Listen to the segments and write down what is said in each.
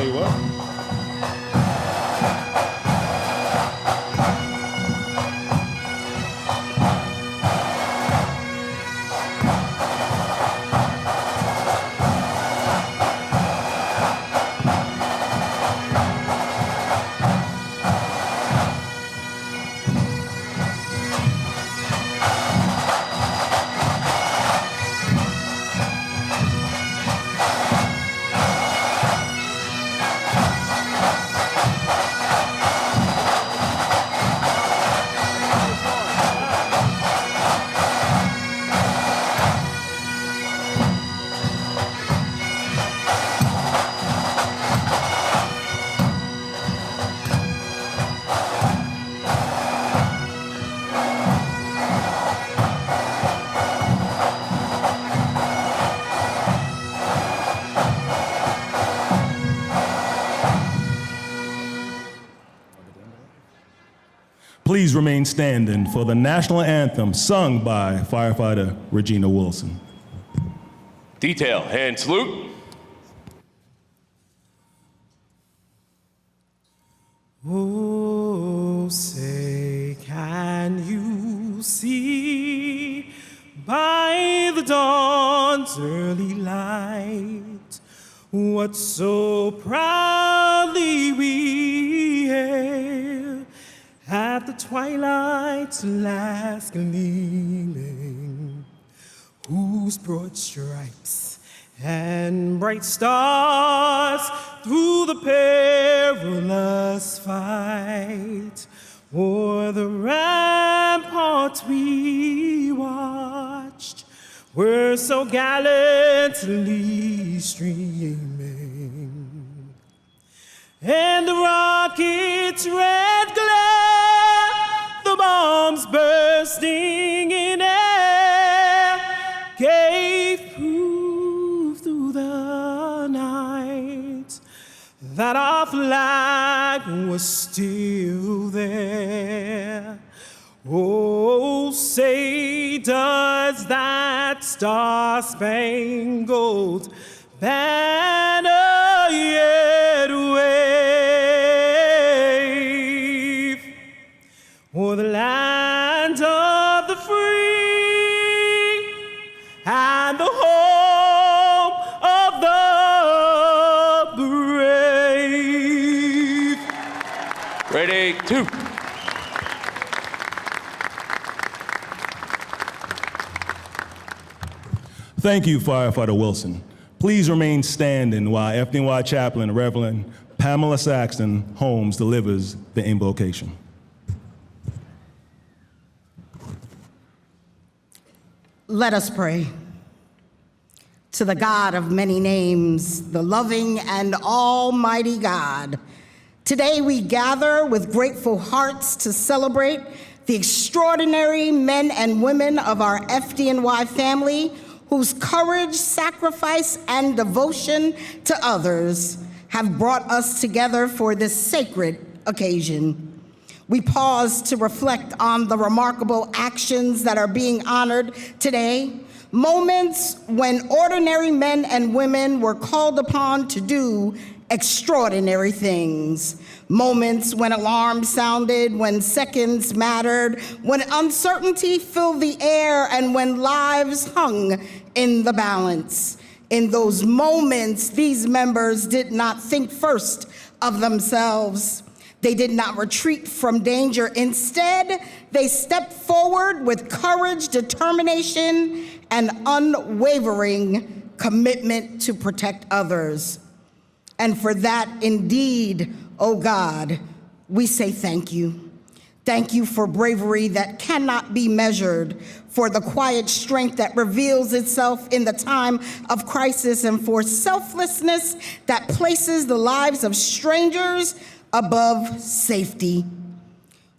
tell you what. Please remain standing for the national anthem sung by firefighter Regina Wilson. Detail, hand salute. Oh, say, can you see by the dawn's early light what so proudly we hailed at the twilight's last gleaming, whose broad stripes and bright stars through the perilous fight o'er the ramparts we watched were so gallantly streaming, and the rocket's red glare, the bombs bursting in air, gave proof through the night that our flag was still there. Oh, say, does that star-spangled banner yet wave o'er the land of the free and the home of the brave? Ready, two. Thank you, Firefighter Wilson. Please remain standing while FDNY Chaplain Reverend Pamela Saxton Holmes delivers the invocation. Let us pray. To the God of many names, the loving and almighty God, today we gather with grateful hearts to celebrate the extraordinary men and women of our FDNY family whose courage, sacrifice, and devotion to others have brought us together for this sacred occasion. We pause to reflect on the remarkable actions that are being honored today, moments when ordinary men and women were called upon to do extraordinary things, moments when alarms sounded, when seconds mattered, when uncertainty filled the air, and when lives hung in the balance. In those moments, these members did not think first of themselves. They did not retreat from danger. Instead, they stepped forward with courage, determination, and unwavering commitment to protect others. And for that, indeed, oh God, we say thank you. Thank you for bravery that cannot be measured, for the quiet strength that reveals itself in the time of crisis, and for selflessness that places the lives of strangers above safety.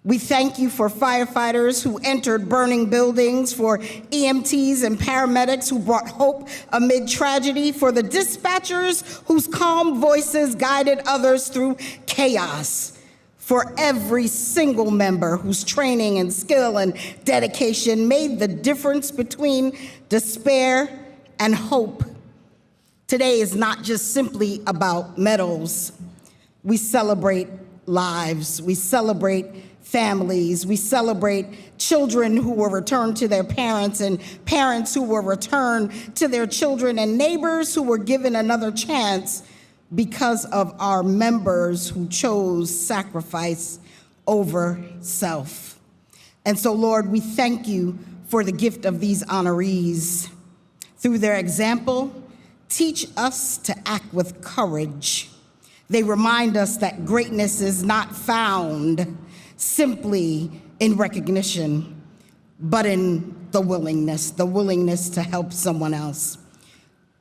We thank you for firefighters who entered burning buildings, for EMTs and paramedics who brought hope amid tragedy, for the dispatchers whose calm voices guided others through chaos, for every single member whose training and skill and dedication made the difference between despair and hope. Today is not just simply about medals. We celebrate lives, we celebrate families, we celebrate children who were returned to their parents and parents who were returned to their children and neighbors who were given another chance because of our members who chose sacrifice over self. And so, Lord, we thank you for the gift of these honorees. Through their example, teach us to act with courage. They remind us that greatness is not found simply in recognition, but in the willingness to help someone else.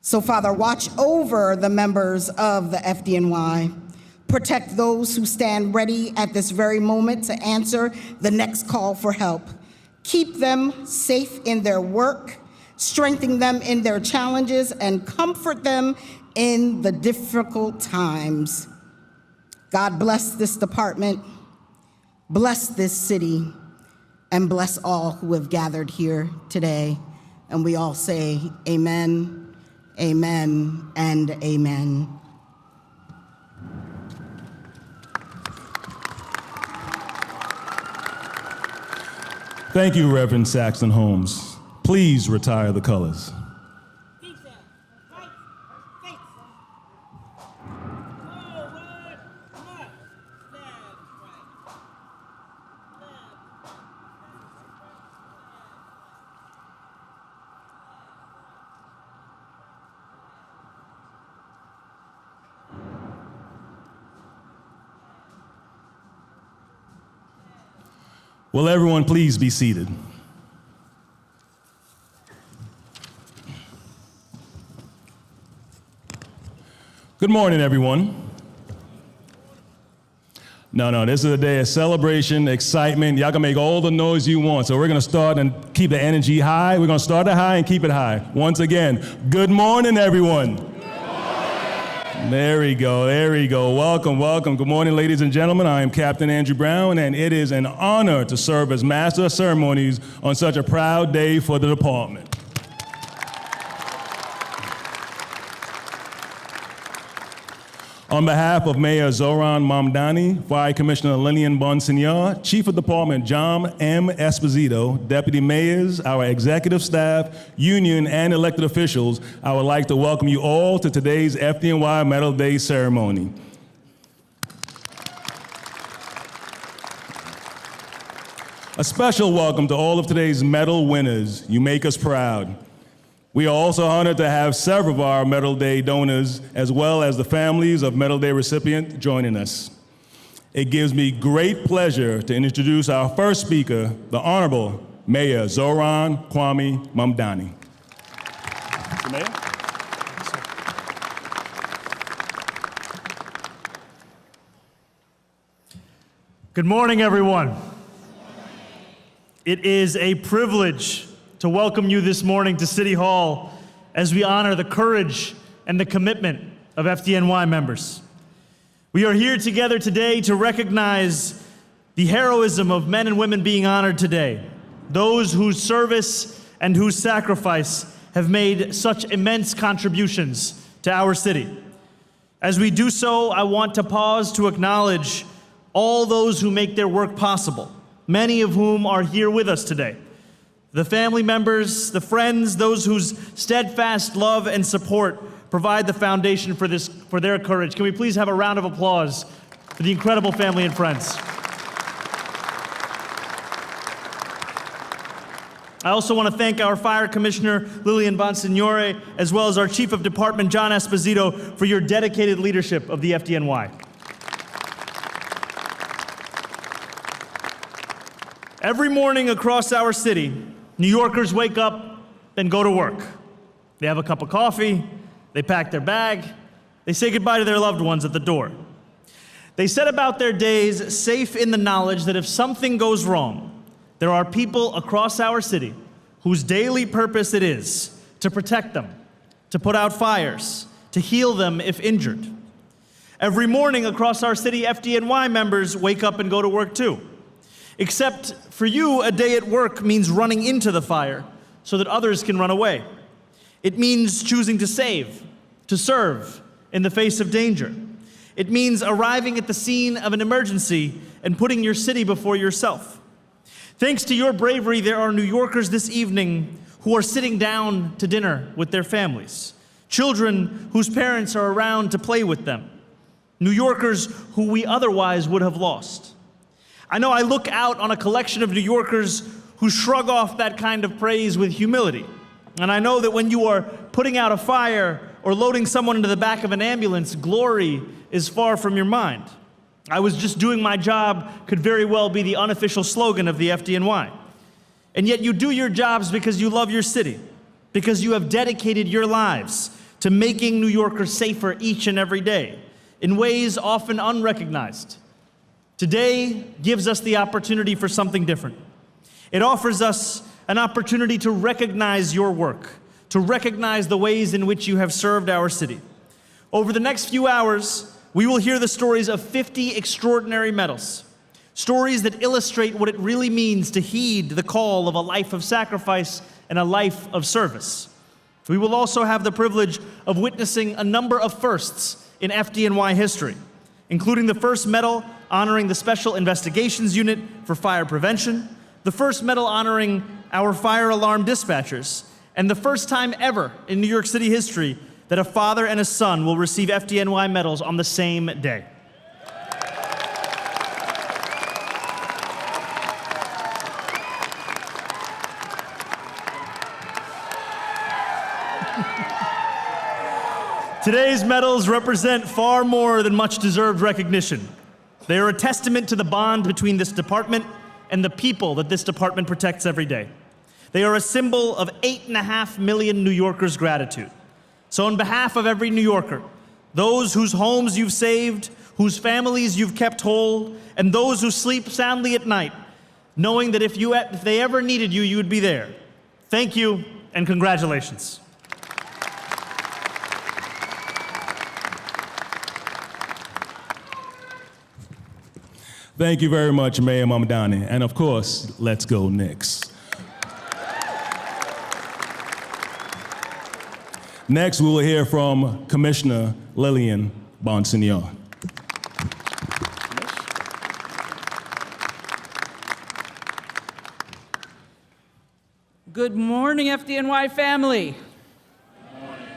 So, Father, watch over the members of the FDNY. Protect those who stand ready at this very moment to answer the next call for help. Keep them safe in their work, strengthen them in their challenges, and comfort them in the difficult times. God bless this department, bless this city, and bless all who have gathered here today. And we all say amen, amen, and amen. Thank you, Reverend Saxton Holmes. Please retire the colors. Will everyone please be seated? Good morning, everyone. No, this is a day of celebration, excitement. Y'all can make all the noise you want. So we're gonna start and keep the energy high. We're gonna start it high and keep it high. Once again, good morning, everyone. There we go. Welcome. Good morning, ladies and gentlemen. I am Captain Andrew Brown, and it is an honor to serve as Master of Ceremonies on such a proud day for the department. On behalf of Mayor Zoran Mamdani, Fire Commissioner Lillian Bonsignor, Chief of Department John M. Esposito, Deputy Mayors, our executive staff, union, and elected officials, I would like to welcome you all to today's FDNY Medal Day ceremony. A special welcome to all of today's medal winners. You make us proud. We are also honored to have several of our Medal Day donors, as well as the families of Medal Day recipients, joining us. It gives me great pleasure to introduce our first speaker, the Honorable Mayor Zoran Kwame Mamdani. Mr. Mayor? Good morning, everyone. It is a privilege to welcome you this morning to City Hall as we honor the courage and the commitment of FDNY members. We are here together today to recognize the heroism of men and women being honored today, those whose service and whose sacrifice have made such immense contributions to our city. As we do so, I want to pause to acknowledge all those who make their work possible, many of whom are here with us today. The family members, the friends, those whose steadfast love and support provide the foundation for their courage. Can we please have a round of applause for the incredible family and friends? I also want to thank our Fire Commissioner, Lillian Bonsignore, as well as our Chief of Department, John Esposito, for your dedicated leadership of the FDNY. Every morning across our city, New Yorkers wake up and go to work. They have a cup of coffee, they pack their bag, they say goodbye to their loved ones at the door. They set about their days safe in the knowledge that if something goes wrong, there are people across our city whose daily purpose it is to protect them, to put out fires, to heal them if injured. Every morning across our city, FDNY members wake up and go to work too. Except for you, a day at work means running into the fire so that others can run away. It means choosing to save, to serve in the face of danger. It means arriving at the scene of an emergency and putting your city before yourself. Thanks to your bravery, there are New Yorkers this evening who are sitting down to dinner with their families, children whose parents are around to play with them, New Yorkers who we otherwise would have lost. I know I look out on a collection of New Yorkers who shrug off that kind of praise with humility. And I know that when you are putting out a fire or loading someone into the back of an ambulance, glory is far from your mind. I was just doing my job could very well be the unofficial slogan of the FDNY. And yet you do your jobs because you love your city, because you have dedicated your lives to making New Yorkers safer each and every day in ways often unrecognized. Today gives us the opportunity for something different. It offers us an opportunity to recognize your work, to recognize the ways in which you have served our city. Over the next few hours, we will hear the stories of 50 extraordinary medals, stories that illustrate what it really means to heed the call of a life of sacrifice and a life of service. We will also have the privilege of witnessing a number of firsts in FDNY history, including the first medal honoring the Special Investigations Unit for Fire Prevention, the first medal honoring our fire alarm dispatchers, and the first time ever in New York City history that a father and a son will receive FDNY medals on the same day. Today's medals represent far more than much-deserved recognition. They are a testament to the bond between this department and the people that this department protects every day. They are a symbol of 8.5 million New Yorkers' gratitude. So on behalf of every New Yorker, those whose homes you've saved, whose families you've kept whole, and those who sleep soundly at night, knowing that if they ever needed you, you would be there. Thank you and congratulations. Thank you very much, Mayor Mamdani. And of course, let's go Knicks. Next, we will hear from Commissioner Lillian Bonsignor. Good morning, FDNY family. Good morning.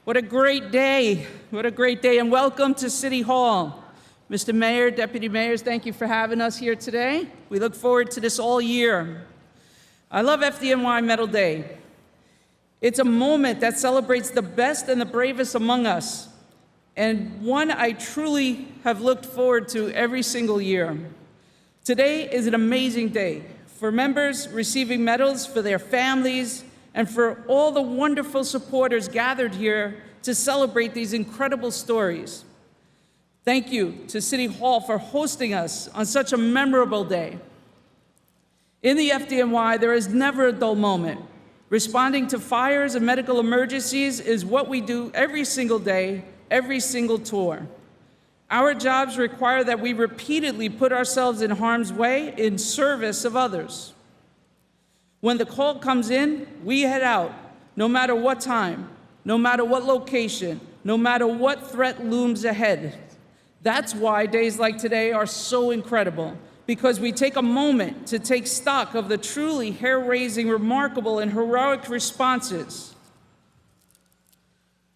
What a great day. What a great day, and welcome to City Hall. Mr. Mayor, Deputy Mayors, thank you for having us here today. We look forward to this all year. I love FDNY Medal Day. It's a moment that celebrates the best and the bravest among us, and one I truly have looked forward to every single year. Today is an amazing day for members receiving medals, for their families, and for all the wonderful supporters gathered here to celebrate these incredible stories. Thank you to City Hall for hosting us on such a memorable day. In the FDNY, there is never a dull moment. Responding to fires and medical emergencies is what we do every single day, every single tour. Our jobs require that we repeatedly put ourselves in harm's way in service of others. When the call comes in, we head out, no matter what time, no matter what location, no matter what threat looms ahead. That's why days like today are so incredible, because we take a moment to take stock of the truly hair-raising, remarkable, and heroic responses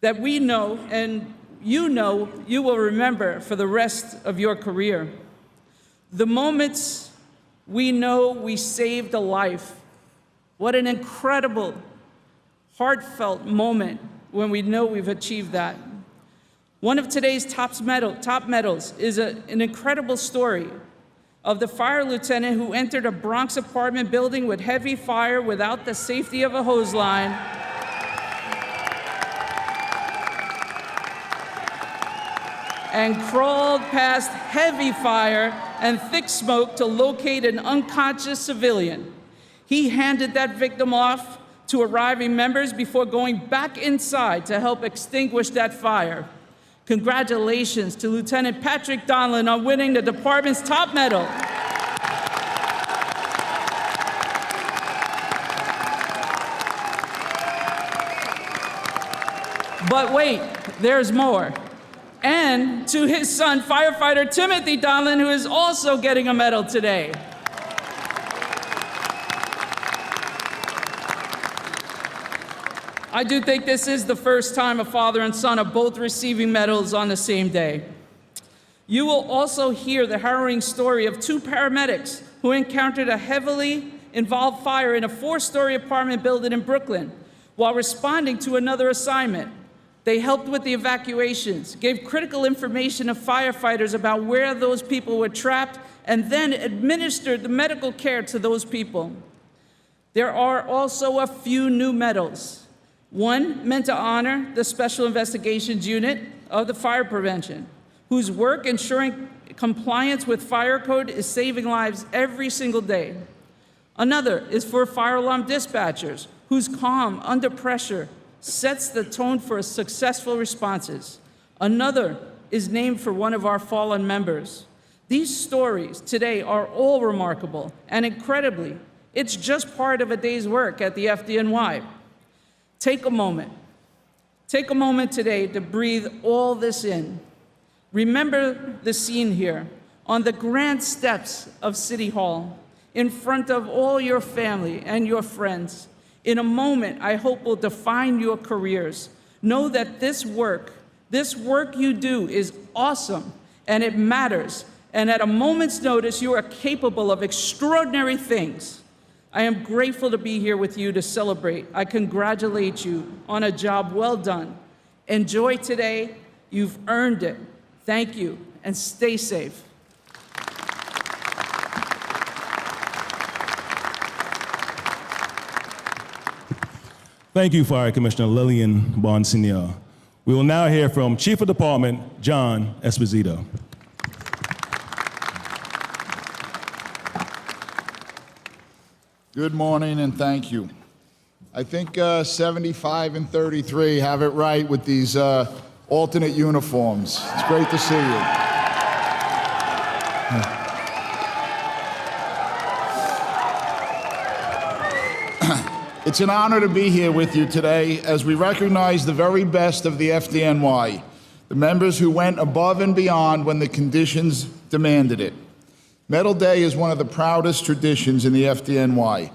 that we know and you will remember for the rest of your career. The moments we know we saved a life. What an incredible, heartfelt moment when we know we've achieved that. One of today's top medals is an incredible story of the fire lieutenant who entered a Bronx apartment building with heavy fire without the safety of a hose line. And crawled past heavy fire and thick smoke to locate an unconscious civilian. He handed that victim off to arriving members before going back inside to help extinguish that fire. Congratulations to Lieutenant Patrick Donlin on winning the department's top medal. But wait, there's more. And to his son, firefighter Timothy Donlin, who is also getting a medal today. I do think this is the first time a father and son are both receiving medals on the same day. You will also hear the harrowing story of two paramedics who encountered a heavily involved fire in a 4-story apartment building in Brooklyn while responding to another assignment. They helped with the evacuations, gave critical information to firefighters about where those people were trapped, and then administered the medical care to those people. There are also a few new medals. One meant to honor the Special Investigations Unit of the Fire Prevention, whose work ensuring compliance with fire code is saving lives every single day. Another is for fire alarm dispatchers, whose calm under pressure sets the tone for successful responses. Another is named for one of our fallen members. These stories today are all remarkable, and incredibly, it's just part of a day's work at the FDNY. Take a moment today to breathe all this in. Remember the scene here on the grand steps of City Hall, in front of all your family and your friends. In a moment I hope will define your careers. Know that this work you do is awesome and it matters. And at a moment's notice, you are capable of extraordinary things. I am grateful to be here with you to celebrate. I congratulate you on a job well done. Enjoy today. You've earned it. Thank you, and stay safe. Thank you, Fire Commissioner Lillian Bonsignor. We will now hear from Chief of Department, John Esposito. Good morning and thank you. I think 75 and 33 have it right with these alternate uniforms. It's great to see you. It's an honor to be here with you today as we recognize the very best of the FDNY, the members who went above and beyond when the conditions demanded it. Medal Day is one of the proudest traditions in the FDNY.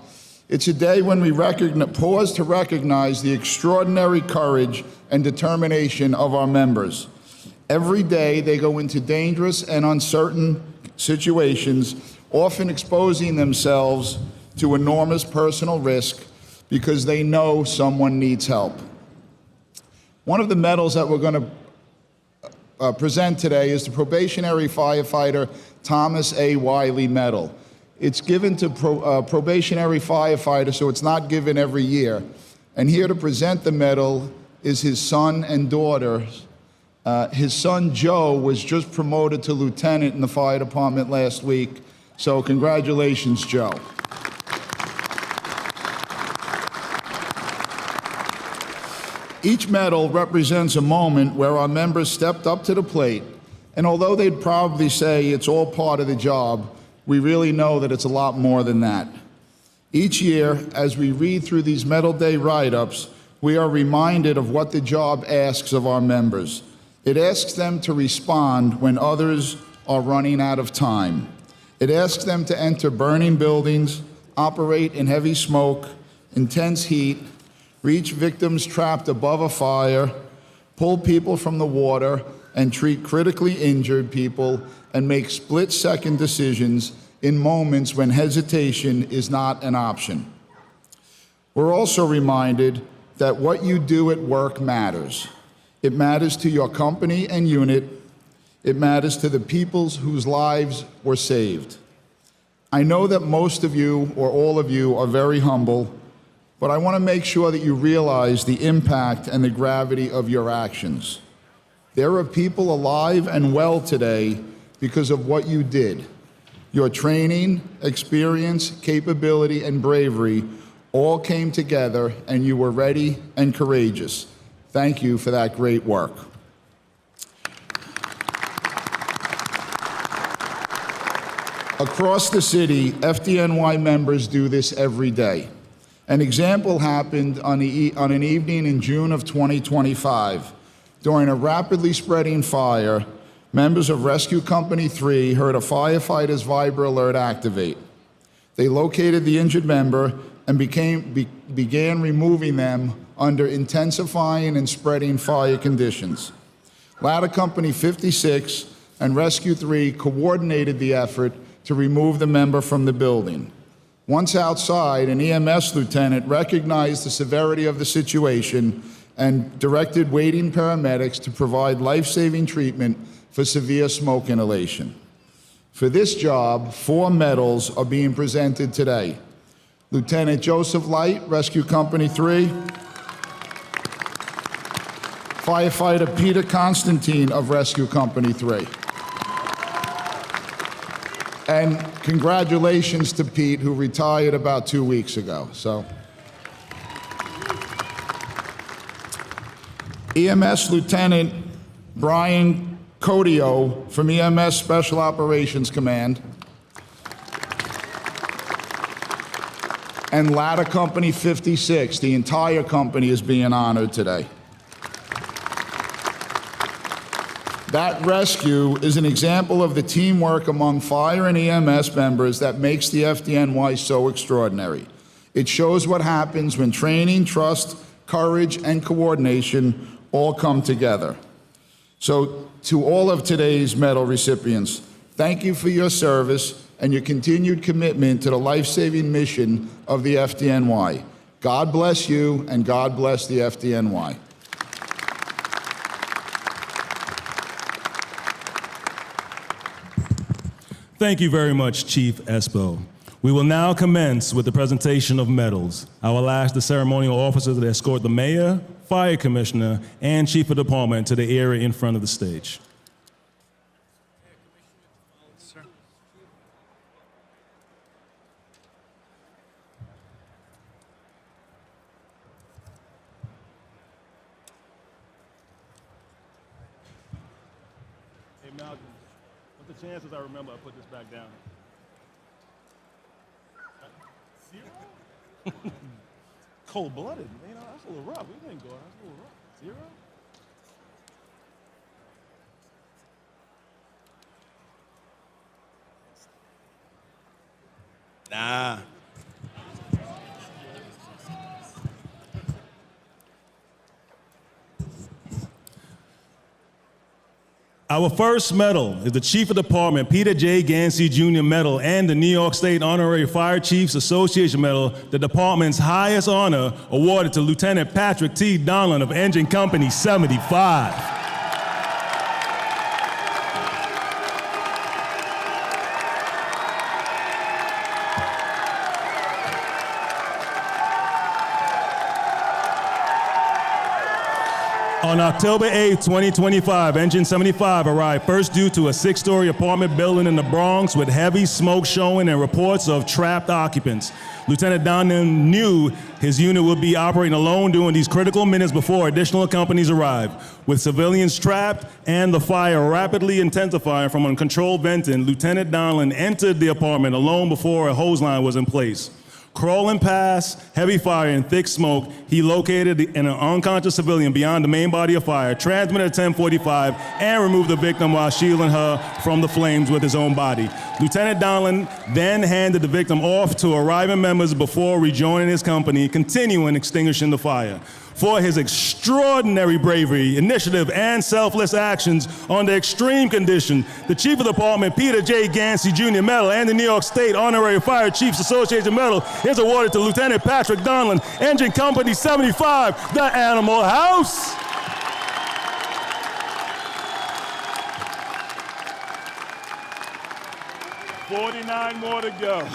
It's a day when we pause to recognize the extraordinary courage and determination of our members. Every day they go into dangerous and uncertain situations, often exposing themselves to enormous personal risk because they know someone needs help. One of the medals that we're going to present today is the probationary firefighter Thomas A. Wiley Medal. It's given to probationary firefighters, so it's not given every year. And here to present the medal is his son and daughter. His son, Joe, was just promoted to lieutenant in the fire department last week. So congratulations, Joe. Each medal represents a moment where our members stepped up to the plate. And although they'd probably say it's all part of the job, we really know that it's a lot more than that. Each year, as we read through these Medal Day write-ups, we are reminded of what the job asks of our members. It asks them to respond when others are running out of time. It asks them to enter burning buildings, operate in heavy smoke, intense heat, reach victims trapped above a fire, pull people from the water, and treat critically injured people and make split-second decisions in moments when hesitation is not an option. We're also reminded that what you do at work matters. It matters to your company and unit. It matters to the people whose lives were saved. I know that most of you, or all of you, are very humble, but I want to make sure that you realize the impact and the gravity of your actions. There are people alive and well today because of what you did. Your training, experience, capability, and bravery all came together, and you were ready and courageous. Thank you for that great work. Across the city, FDNY members do this every day. An example happened on an evening in June of 2025. During a rapidly spreading fire, members of Rescue Company 3 heard a firefighter's Viber alert activate. They located the injured member and began removing them under intensifying and spreading fire conditions. Ladder Company 56 and Rescue 3 coordinated the effort to remove the member from the building. Once outside, an EMS lieutenant recognized the severity of the situation and directed waiting paramedics to provide life-saving treatment for severe smoke inhalation. For this job, 4 medals are being presented today. Lieutenant Joseph Light, Rescue Company 3. Firefighter Peter Constantine of Rescue Company 3. And congratulations to Pete, who retired about 2 weeks ago. EMS Lieutenant Brian Codio from EMS Special Operations Command. And Ladder Company 56, the entire company is being honored today. That rescue is an example of the teamwork among fire and EMS members that makes the FDNY so extraordinary. It shows what happens when training, trust, courage, and coordination all come together. So to all of today's medal recipients, thank you for your service and your continued commitment to the life-saving mission of the FDNY. God bless you, and God bless the FDNY. Thank you very much, Chief Espo. We will now commence with the presentation of medals. I will ask the ceremonial officers to escort the mayor, fire commissioner, and chief of department to the area in front of the stage. Hey, Malcolm, what's the chances I remember I put this back down? Cold-blooded, you know, that's a little rough. We didn't go, that's a little rough. 0? Nah. Our first medal is the Chief of Department Peter J. Gansey Jr. Medal and the New York State Honorary Fire Chiefs Association Medal, the department's highest honor, awarded to Lieutenant Patrick T. Donlin of Engine Company 75. On October 8, 2025, Engine 75 arrived first due to a 6-story apartment building in the Bronx with heavy smoke showing and reports of trapped occupants. Lieutenant Donlin knew his unit would be operating alone during these critical minutes before additional companies arrived. With civilians trapped and the fire rapidly intensifying from uncontrolled venting, Lieutenant Donlin entered the apartment alone before a hose line was in place. Crawling past heavy fire and thick smoke, he located an unconscious civilian beyond the main body of fire, transmitted at 1045, and removed the victim while shielding her from the flames with his own body. Lieutenant Donlin then handed the victim off to arriving members before rejoining his company, continuing extinguishing the fire. For his extraordinary bravery, initiative, and selfless actions under extreme condition, the Chief of Department Peter J. Gansey Jr. Medal and the New York State Honorary Fire Chiefs Association Medal is awarded to Lieutenant Patrick Donlin, Engine Company 75, the Animal House. $49 more to go.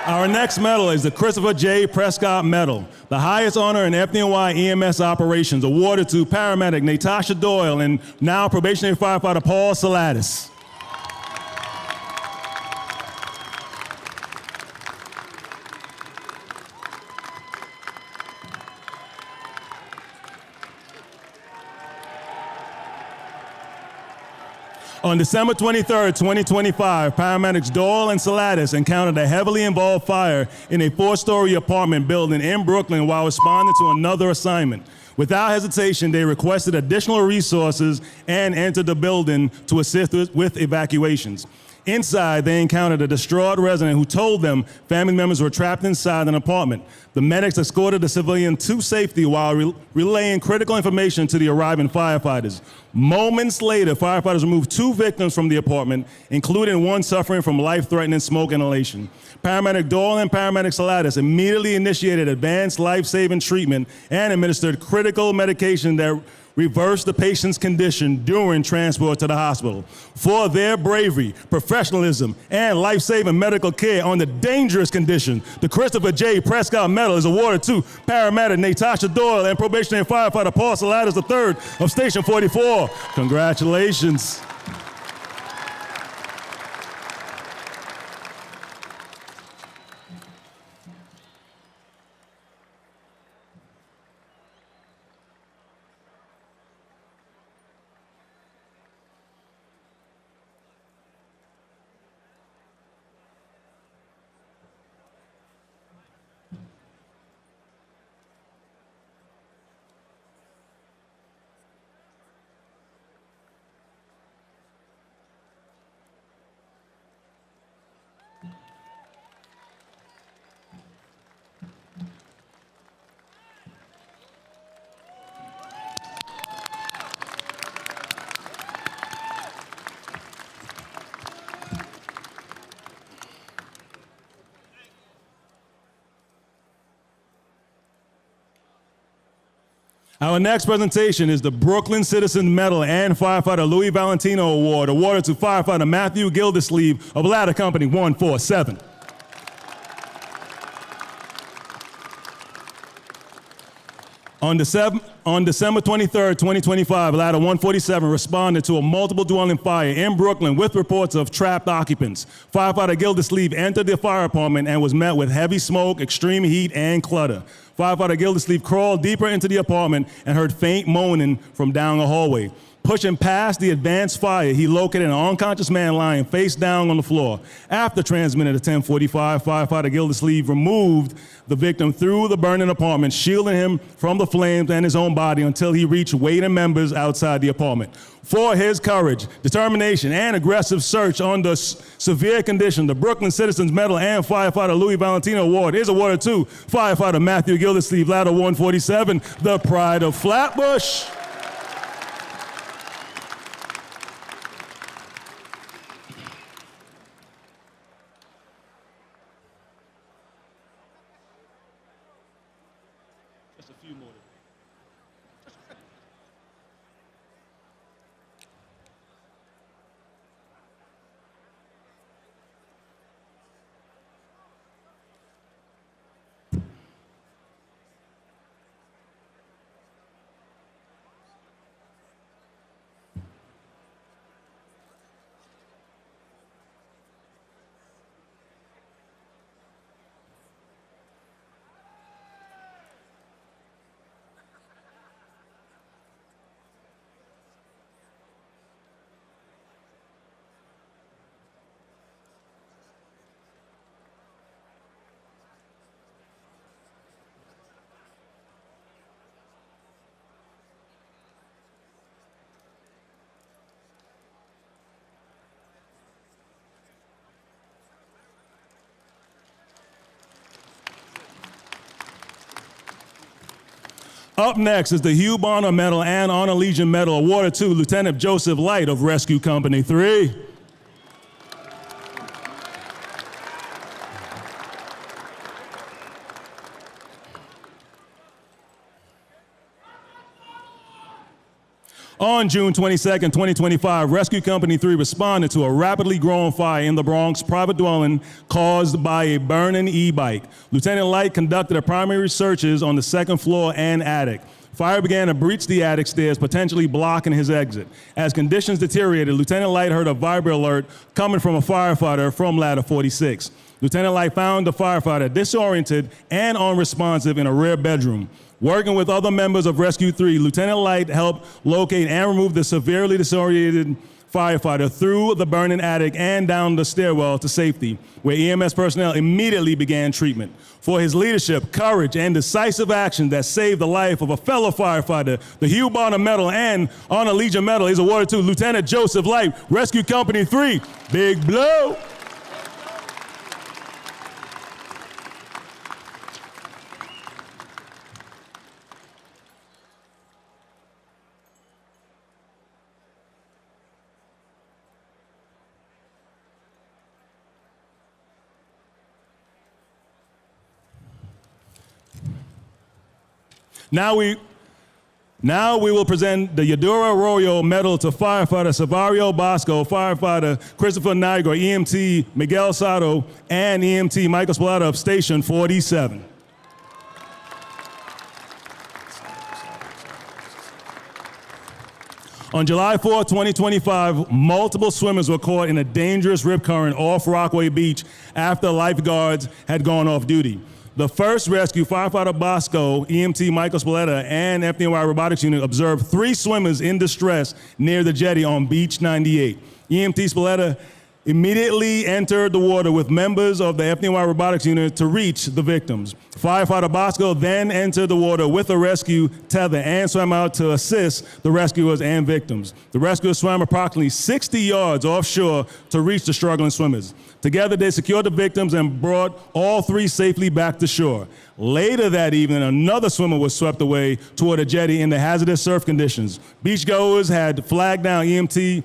Our next medal is the Christopher J. Prescott Medal, the highest honor in FDNY EMS operations, awarded to paramedic Natasha Doyle and now probationary firefighter Paul Salatis. On December 23, 2025, paramedics Doyle and Salatis encountered a heavily involved fire in a 4-story apartment building in Brooklyn while responding to another assignment. Without hesitation, they requested additional resources and entered the building to assist with evacuations. Inside, they encountered a distraught resident who told them family members were trapped inside an apartment. The medics escorted the civilian to safety while relaying critical information to the arriving firefighters. Moments later, firefighters removed 2 victims from the apartment, including one suffering from life-threatening smoke inhalation. Paramedic Doyle and paramedic Salatis immediately initiated advanced life-saving treatment and administered critical medication that reversed the patient's condition during transport to the hospital. For their bravery, professionalism, and life-saving medical care on the dangerous condition, the Christopher J. Prescott Medal is awarded to paramedic Natasha Doyle and probationary firefighter Paul Salatis III of Station 44. Congratulations. Our next presentation is the Brooklyn Citizen Medal and Firefighter Louis Valentino Award, awarded to firefighter Matthew Gildersleeve of Ladder Company 147. On December 23, 2025, Ladder 147 responded to a multiple dwelling fire in Brooklyn with reports of trapped occupants. Firefighter Gildersleeve entered the fire apartment and was met with heavy smoke, extreme heat, and clutter. Firefighter Gildersleeve crawled deeper into the apartment and heard faint moaning from down the hallway. Pushing past the advanced fire, he located an unconscious man lying face down on the floor. After transmitting at 10:45, firefighter Gildersleeve removed the victim through the burning apartment, shielding him from the flames and his own body until he reached waiting members outside the apartment. For his courage, determination, and aggressive search under severe conditions, the Brooklyn Citizens Medal and Firefighter Louis Valentino Award is awarded to firefighter Matthew Gildersleeve, Ladder 147, the pride of Flatbush. Up next is the Hugh Bonner Medal and Honor Legion Medal awarded to Lieutenant Joseph Light of Rescue Company 3. On June 22nd, 2025, Rescue Company 3 responded to a rapidly growing fire in the Bronx private dwelling caused by a burning e-bike. Lieutenant Light conducted primary searches on the second floor and attic. Fire began to breach the attic stairs, potentially blocking his exit. As conditions deteriorated, Lieutenant Light heard a vibrate alert coming from a firefighter from ladder 46. Lieutenant Light found the firefighter disoriented and unresponsive in a rear bedroom. Working with other members of Rescue 3, Lieutenant Light helped locate and remove the severely disoriented firefighter through the burning attic and down the stairwell to safety, where EMS personnel immediately began treatment. For his leadership, courage, and decisive action that saved the life of a fellow firefighter, the Hugh Bonner Medal and Honor Legion Medal is awarded to Lieutenant Joseph Light, Rescue Company 3. Big blow. Now we will present the Eudora Arroyo Medal to firefighter Savario Bosco, firefighter Christopher Nigro, EMT Miguel Sato, and EMT Michael Spallata of Station 47. On July 4, 2025, multiple swimmers were caught in a dangerous rip current off Rockaway Beach after lifeguards had gone off duty. The first rescue, firefighter Bosco, EMT Michael Spallata, and FDNY Robotics Unit observed 3 swimmers in distress near the jetty on Beach 98. EMT Spallata immediately entered the water with members of the FDNY Robotics Unit to reach the victims. Firefighter Bosco then entered the water with a rescue tether and swam out to assist the rescuers and victims. The rescuers swam approximately 60 yards offshore to reach the struggling swimmers. Together, they secured the victims and brought all 3 safely back to shore. Later that evening, another swimmer was swept away toward a jetty in the hazardous surf conditions. Beachgoers had flagged down EMT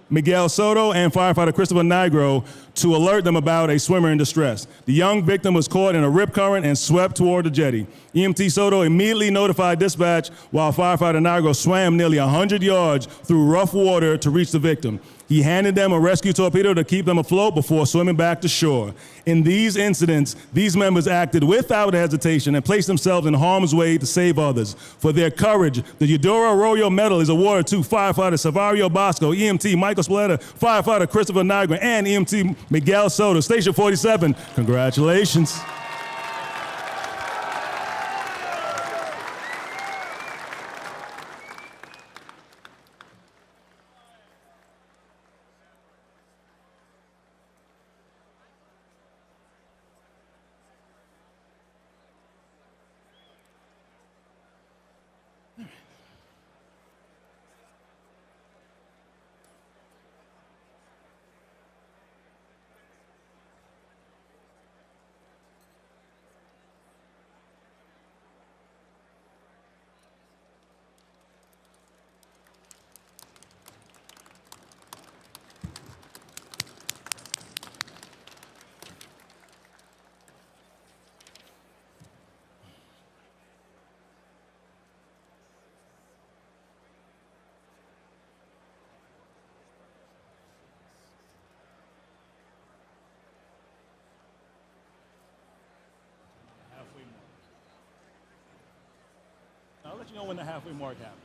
Miguel Soto and firefighter Christopher Nigro to alert them about a swimmer in distress. The young victim was caught in a rip current and swept toward the jetty. EMT Soto immediately notified dispatch while firefighter Nigro swam nearly 100 yards through rough water to reach the victim. He handed them a rescue torpedo to keep them afloat before swimming back to shore. In these incidents, these members acted without hesitation and placed themselves in harm's way to save others. For their courage, the Eudora Arroyo Medal is awarded to firefighter Savario Bosco, EMT Michael Spallata, firefighter Christopher Nigro, and EMT Miguel Soto, Station 47. Congratulations. I'll let you know when the halfway mark happens.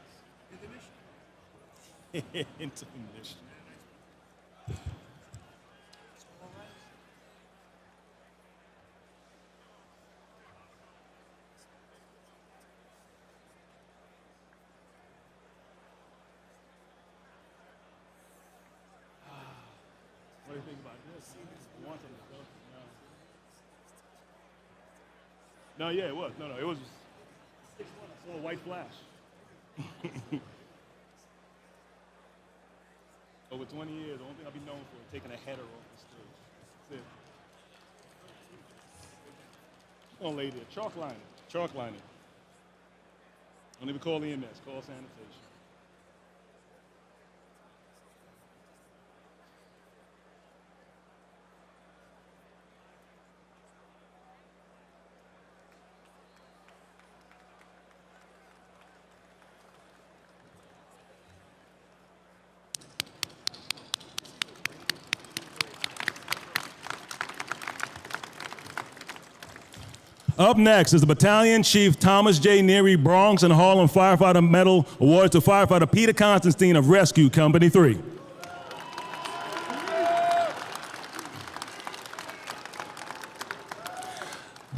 Intermission. Intermission. What do you think about this? I want them to go. No, yeah, it was. No, it was. I saw a white flash. Over 20 years, the only thing I'll be known for is taking a header off the stage. That's it. Gonna lay there. Chalk lining. Chalk lining. Don't even call EMS. Call sanitation. Up next is the Battalion Chief Thomas J. Neary Bronx and Harlem Firefighter Medal awarded to Firefighter Peter Constantine of Rescue Company 3.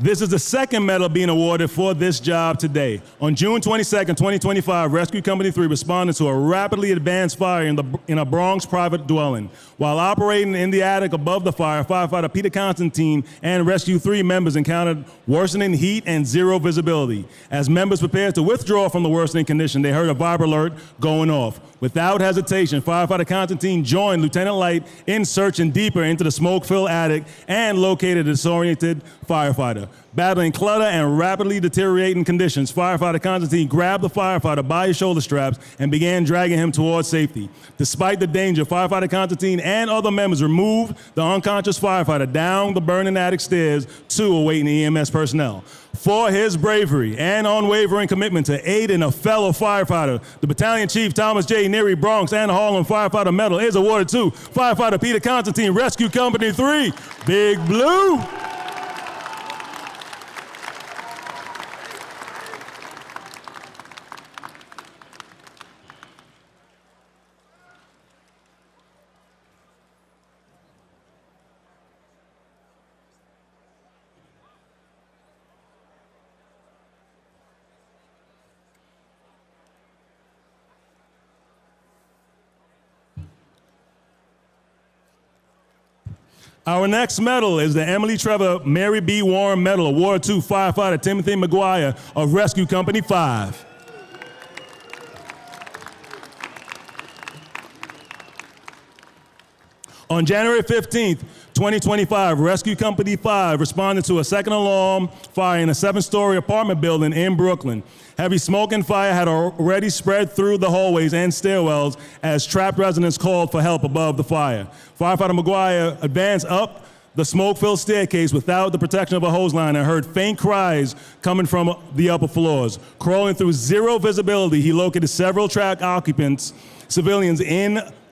This is the second medal being awarded for this job today. On June 22nd, 2025, Rescue Company 3 responded to a rapidly advanced fire in a Bronx private dwelling. While operating in the attic above the fire, firefighter Peter Constantine and Rescue 3 members encountered worsening heat and zero visibility. As members prepared to withdraw from the worsening condition, they heard a vibe alert going off. Without hesitation, firefighter Constantine joined Lieutenant Light in searching deeper into the smoke-filled attic and located a disoriented firefighter. Battling clutter and rapidly deteriorating conditions, firefighter Constantine grabbed the firefighter by his shoulder straps and began dragging him towards safety. Despite the danger, firefighter Constantine and other members removed the unconscious firefighter down the burning attic stairs to awaiting EMS personnel. For his bravery and unwavering commitment to aiding a fellow firefighter, the Battalion Chief Thomas J. Neary Bronx and Harlem Firefighter Medal is awarded to firefighter Peter Constantine, Rescue Company 3, Big Blue. Our next medal is the Emily Trevor Mary B. Warren Medal awarded to firefighter Timothy McGuire of Rescue Company 5. On January 15th, 2025, Rescue Company 5 responded to a second alarm fire in a 7-story apartment building in Brooklyn. Heavy smoke and fire had already spread through the hallways and stairwells as trapped residents called for help above the fire. Firefighter McGuire advanced up the smoke-filled staircase without the protection of a hose line and heard faint cries coming from the upper floors. Crawling through zero visibility, he located several trapped occupants, civilians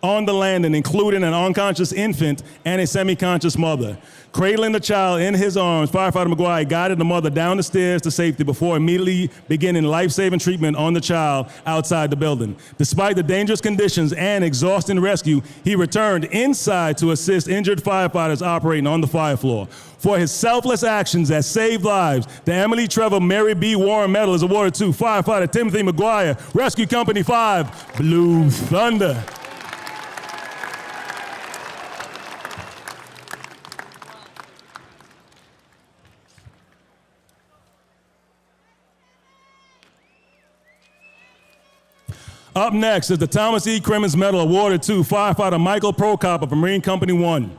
on the landing, including an unconscious infant and a semi-conscious mother. Cradling the child in his arms, firefighter McGuire guided the mother down the stairs to safety before immediately beginning life-saving treatment on the child outside the building. Despite the dangerous conditions and exhausting rescue, he returned inside to assist injured firefighters operating on the fire floor. For his selfless actions that saved lives, the Emily Trevor Mary B. Warren Medal is awarded to firefighter Timothy McGuire, Rescue Company 5, Blue Thunder. Up next is the Thomas E. Crimmins Medal awarded to firefighter Michael Prokop of Marine Company 1.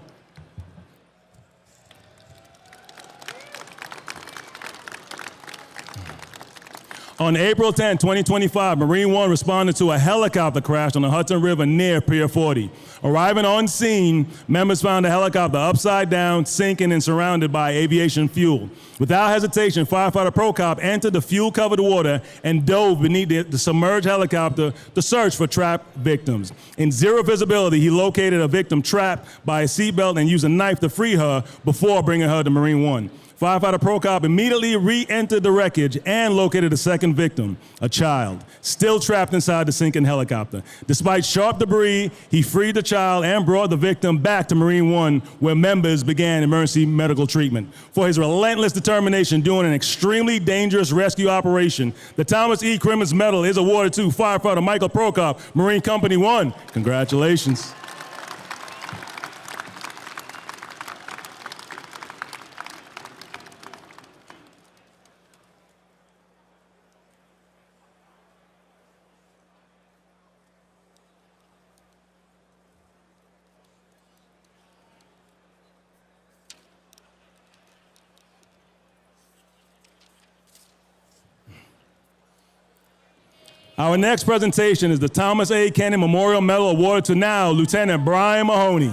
On April 10, 2025, Marine 1 responded to a helicopter crash on the Hudson River near Pier 40. Arriving on scene, members found the helicopter upside down, sinking and surrounded by aviation fuel. Without hesitation, firefighter Prokop entered the fuel-covered water and dove beneath the submerged helicopter to search for trapped victims. In zero visibility, he located a victim trapped by a seatbelt and used a knife to free her before bringing her to Marine 1. Firefighter Prokop immediately re-entered the wreckage and located a second victim, a child, still trapped inside the sinking helicopter. Despite sharp debris, he freed the child and brought the victim back to Marine 1, where members began emergency medical treatment. For his relentless determination during an extremely dangerous rescue operation, the Thomas E. Crimmins Medal is awarded to firefighter Michael Prokop, Marine Company 1. Congratulations. Our next presentation is the Thomas A. Kenny Memorial Medal awarded to now Lieutenant Brian Mahoney.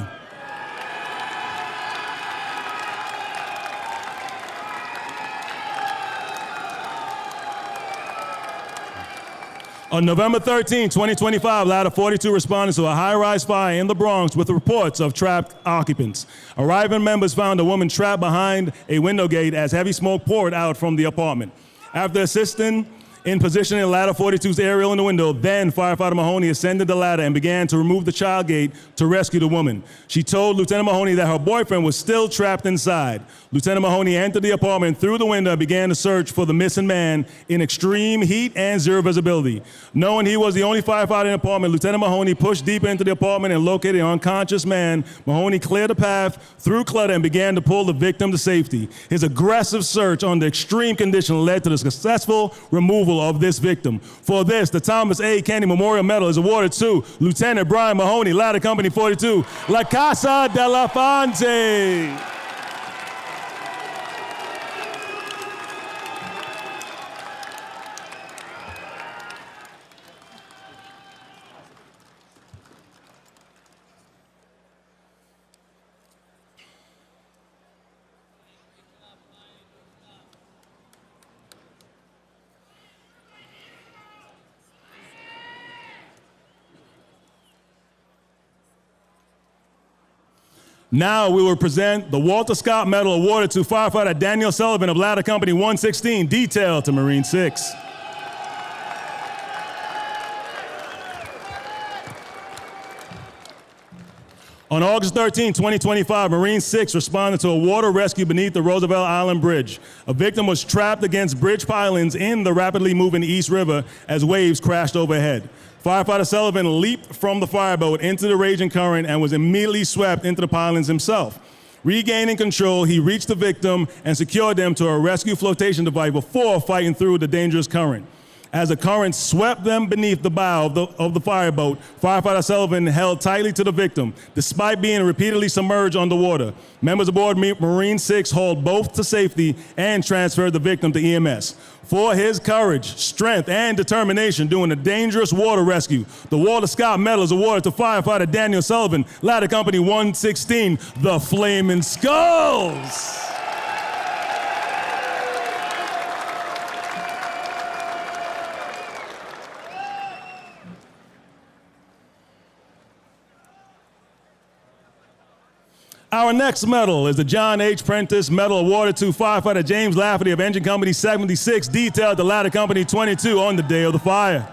On November 13, 2025, Ladder 42 responded to a high-rise fire in the Bronx with reports of trapped occupants. Arriving members found a woman trapped behind a window gate as heavy smoke poured out from the apartment. After assisting in positioning Ladder 42's aerial in the window, then firefighter Mahoney ascended the ladder and began to remove the child gate to rescue the woman. She told Lieutenant Mahoney that her boyfriend was still trapped inside. Lieutenant Mahoney entered the apartment through the window and began to search for the missing man in extreme heat and zero visibility. Knowing he was the only firefighter in the apartment, Lieutenant Mahoney pushed deeper into the apartment and located an unconscious man. Mahoney cleared the path through clutter and began to pull the victim to safety. His aggressive search under extreme conditions led to the successful removal of this victim. For this, the Thomas A. Kennedy Memorial Medal is awarded to Lieutenant Brian Mahoney, Ladder Company 42, La Casa de la Fonte. Now we will present the Walter Scott Medal awarded to firefighter Daniel Sullivan of Ladder Company 116, detail to Marine 6. On August 13, 2025, Marine 6 responded to a water rescue beneath the Roosevelt Island Bridge. A victim was trapped against bridge pylons in the rapidly moving East River as waves crashed overhead. Firefighter Sullivan leaped from the fireboat into the raging current and was immediately swept into the pylons himself. Regaining control, he reached the victim and secured them to a rescue flotation device before fighting through the dangerous current. As the current swept them beneath the bow of the fireboat, firefighter Sullivan held tightly to the victim, despite being repeatedly submerged underwater. Members aboard Marine 6 hauled both to safety and transferred the victim to EMS. For his courage, strength, and determination during a dangerous water rescue, the Walter Scott Medal is awarded to firefighter Daniel Sullivan, Ladder Company 116, the Flaming Skulls. Our next medal is the John H. Prentice Medal awarded to firefighter James Lafferty of Engine Company 76, detailed to Ladder Company 22 on the day of the fire.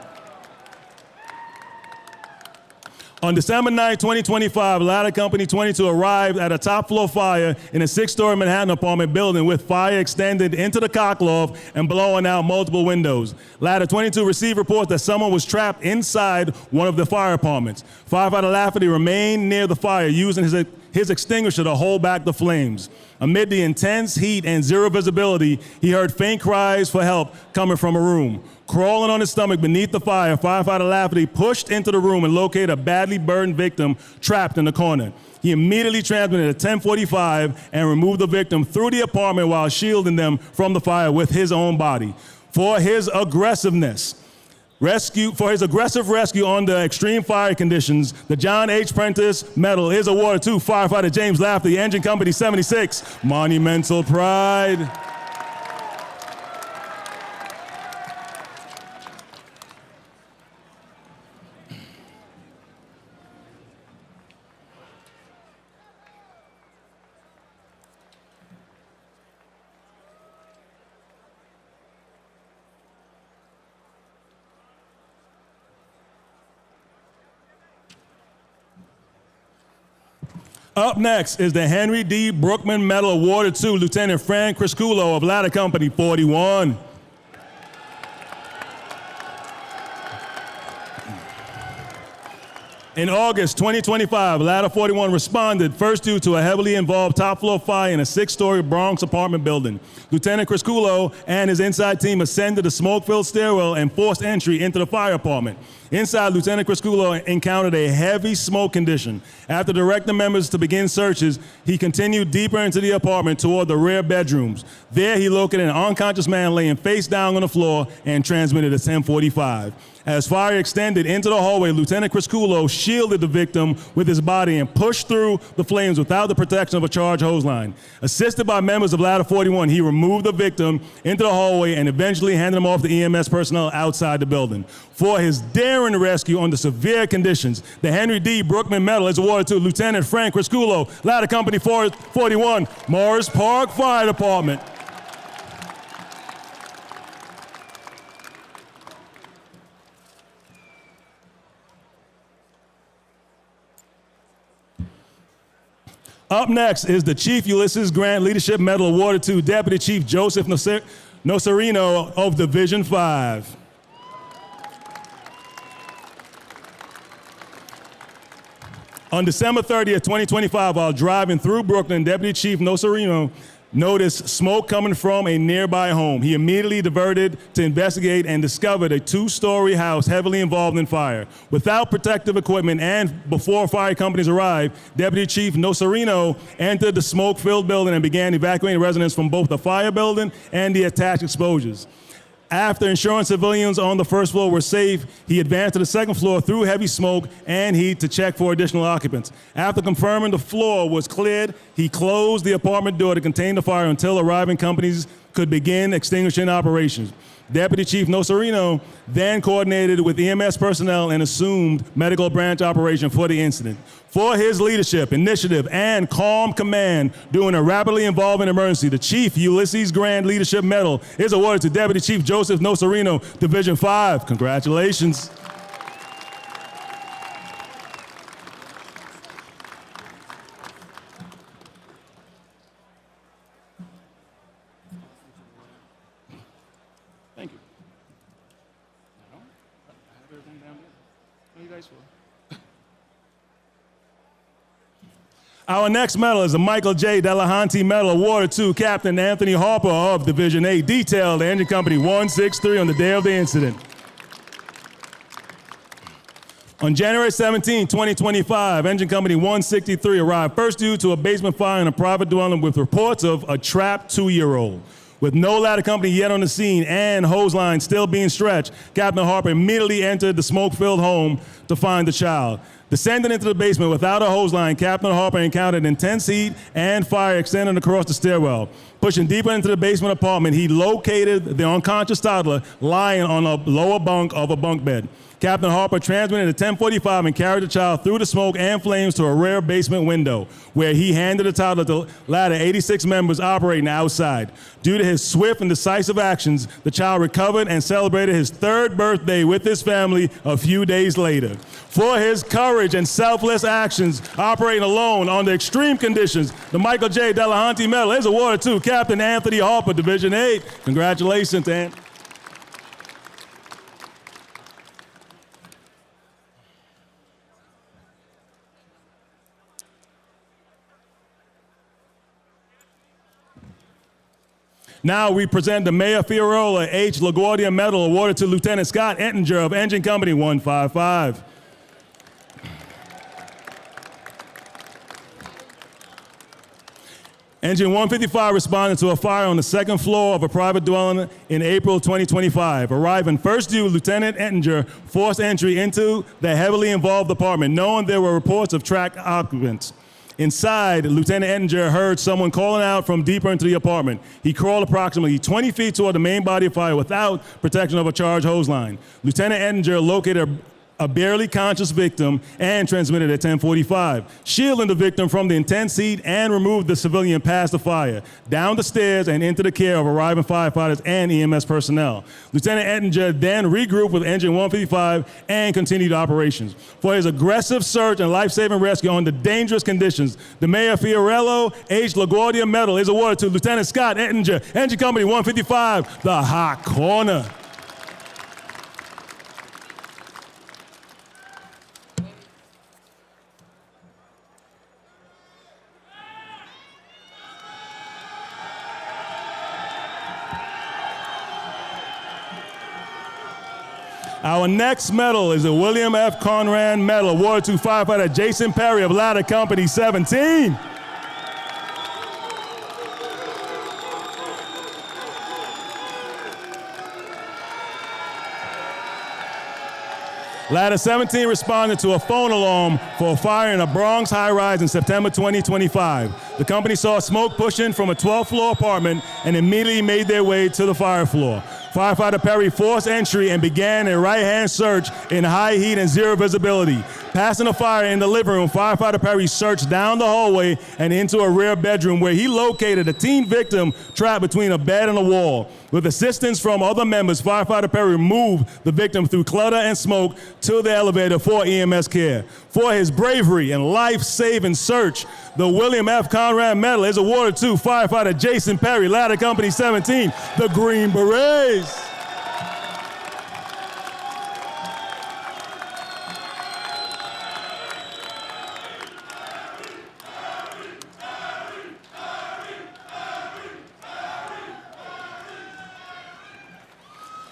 On December 9, 2025, Ladder Company 22 arrived at a top floor fire in a 6-story Manhattan apartment building with fire extended into the cockloft and blowing out multiple windows. Ladder 22 received reports that someone was trapped inside one of the fire apartments. Firefighter Lafferty remained near the fire using his extinguisher to hold back the flames. Amid the intense heat and zero visibility, he heard faint cries for help coming from a room. Crawling on his stomach beneath the fire, firefighter Lafferty pushed into the room and located a badly burned victim trapped in the corner. He immediately transmitted a 1045 and removed the victim through the apartment while shielding them from the fire with his own body. For his aggressive rescue under extreme fire conditions, the John H. Prentice Medal is awarded to firefighter James Lafferty, Engine Company 76, Monumental Pride. Up next is the Henry D. Brookman Medal awarded to Lieutenant Frank Crisculo of Ladder Company 41. In August 2025, Ladder 41 responded first due to a heavily involved top floor fire in a 6-story Bronx apartment building. Lieutenant Crisculo and his inside team ascended the smoke-filled stairwell and forced entry into the fire apartment. Inside, Lieutenant Crisculo encountered a heavy smoke condition. After directing members to begin searches, he continued deeper into the apartment toward the rear bedrooms. There, he located an unconscious man laying face down on the floor and transmitted a 1045. As fire extended into the hallway, Lieutenant Crisculo shielded the victim with his body and pushed through the flames without the protection of a charge hose line. Assisted by members of Ladder 41, he removed the victim into the hallway and eventually handed him off to EMS personnel outside the building. For his daring rescue under severe conditions, the Henry D. Brookman Medal is awarded to Lieutenant Frank Crisculo, Ladder Company 41, Morris Park Fire Department. Up next is the Chief Ulysses Grant Leadership Medal awarded to Deputy Chief Joseph Nocerino of Division 5. On December 30th, 2025, while driving through Brooklyn, Deputy Chief Nocerino noticed smoke coming from a nearby home. He immediately diverted to investigate and discovered a two-story house heavily involved in fire. Without protective equipment and before fire companies arrived, Deputy Chief Nocerino entered the smoke-filled building and began evacuating residents from both the fire building and the attached exposures. After ensuring civilians on the first floor were safe, he advanced to the second floor through heavy smoke and heat to check for additional occupants. After confirming the floor was cleared, he closed the apartment door to contain the fire until arriving companies could begin extinguishing operations. Deputy Chief Nocerino then coordinated with EMS personnel and assumed medical branch operation for the incident. For his leadership, initiative, and calm command during a rapidly evolving emergency, the Chief Ulysses Grant Leadership Medal is awarded to Deputy Chief Joseph Nocerino, Division 5. Congratulations. Thank you. Our next medal is the Michael J. Delahanty Medal awarded to Captain Anthony Harper of Division 8, detailed Engine Company 163 on the day of the incident. On January 17, 2025, Engine Company 163 arrived first due to a basement fire in a private dwelling with reports of a trapped 2-year-old. With no ladder company yet on the scene and hose lines still being stretched, Captain Harper immediately entered the smoke-filled home to find the child. Descending into the basement without a hose line, Captain Harper encountered intense heat and fire extending across the stairwell. Pushing deeper into the basement apartment, he located the unconscious toddler lying on a lower bunk of a bunk bed. Captain Harper transmitted at 10:45 and carried the child through the smoke and flames to a rear basement window, where he handed the toddler to Ladder 86 members operating outside. Due to his swift and decisive actions, the child recovered and celebrated his 3rd birthday with his family a few days later. For his courage and selfless actions operating alone under extreme conditions, the Michael J. Delahanty Medal is awarded to Captain Anthony Harper, Division 8. Congratulations, Ant. Now we present the Mayor Fiorarola H. LaGuardia Medal awarded to Lieutenant Scott Ettinger of Engine Company 155. Engine 155 responded to a fire on the 2nd floor of a private dwelling in April 2025. Arriving first due, Lieutenant Ettinger forced entry into the heavily involved apartment, knowing there were reports of trapped occupants. Inside, Lieutenant Ettinger heard someone calling out from deeper into the apartment. He crawled approximately 20 feet toward the main body of fire without protection of a charge hose line. Lieutenant Ettinger located a barely conscious victim and transmitted at 10:45, shielding the victim from the intense heat and removed the civilian past the fire, down the stairs and into the care of arriving firefighters and EMS personnel. Lieutenant Ettinger then regrouped with Engine 155 and continued operations. For his aggressive search and life-saving rescue under dangerous conditions, the Mayor Fiorarola H. LaGuardia Medal is awarded to Lieutenant Scott Ettinger, Engine Company 155, the Hot Corner. Our next medal is the William F. Conrad Medal awarded to firefighter Jason Perry of Ladder Company 17. Ladder 17 responded to a phone alarm for a fire in a Bronx high-rise in September 2025. The company saw smoke pushing from a 12th floor apartment and immediately made their way to the fire floor. Firefighter Perry forced entry and began a right-hand search in high heat and zero visibility. Passing the fire in the living room, Firefighter Perry searched down the hallway and into a rear bedroom where he located a teen victim trapped between a bed and a wall. With assistance from other members, Firefighter Perry moved the victim through clutter and smoke to the elevator for EMS care. For his bravery and life-saving search, the William F. Conrad Medal is awarded to Firefighter Jason Perry, Ladder Company 17, the Green Berets.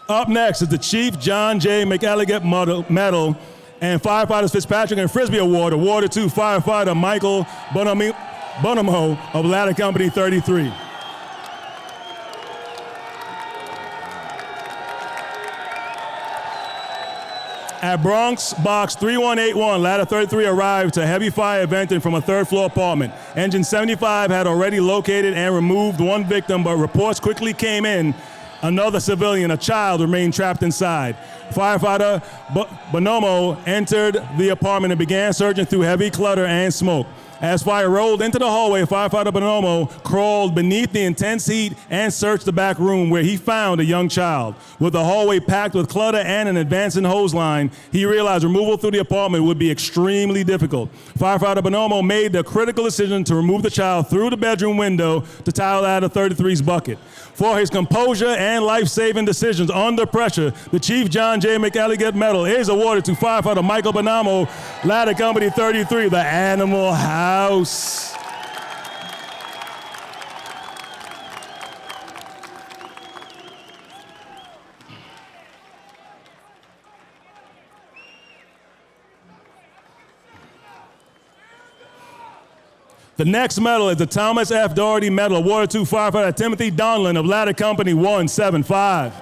Up next is the Chief John J. McElligott Medal and Firefighters Fitzpatrick and Frisbee Award, awarded to Firefighter Michael Bonamo of Ladder Company 33. At Bronx Box 3181, Ladder 33 arrived to heavy fire venting from a third-floor apartment. Engine 75 had already located and removed one victim, but reports quickly came in. Another civilian, a child, remained trapped inside. Firefighter Bonomo entered the apartment and began searching through heavy clutter and smoke. As fire rolled into the hallway, Firefighter Bonomo crawled beneath the intense heat and searched the back room where he found a young child. With the hallway packed with clutter and an advancing hose line, he realized removal through the apartment would be extremely difficult. Firefighter Bonomo made the critical decision to remove the child through the bedroom window to tile out of 33's bucket. For his composure and life-saving decisions under pressure, the Chief John J. McElligott Medal is awarded to Firefighter Michael Bonamo, Ladder Company 33, the Animal House. The next medal is the Thomas F. Doherty Medal, awarded to Firefighter Timothy Donlin of Ladder Company 175.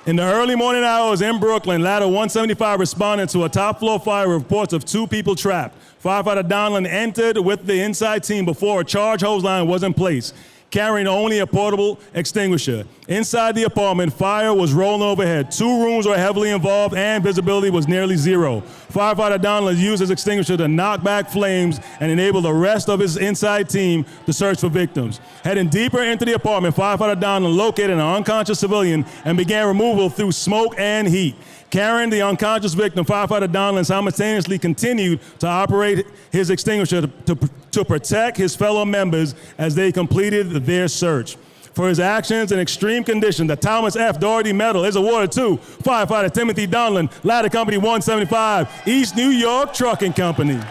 In the early morning hours in Brooklyn, Ladder 175 responded to a top-floor fire with reports of 2 people trapped. Firefighter Donlin entered with the inside team before a charge hose line was in place, carrying only a portable extinguisher. Inside the apartment, fire was rolling overhead. 2 rooms were heavily involved and visibility was nearly zero. Firefighter Donlin used his extinguisher to knock back flames and enable the rest of his inside team to search for victims. Heading deeper into the apartment, Firefighter Donlin located an unconscious civilian and began removal through smoke and heat. Carrying the unconscious victim, Firefighter Donlin simultaneously continued to operate his extinguisher to protect his fellow members as they completed their search. For his actions in extreme condition, the Thomas F. Doherty Medal is awarded to Firefighter Timothy Donlin, Ladder Company 175, East New York Trucking Company.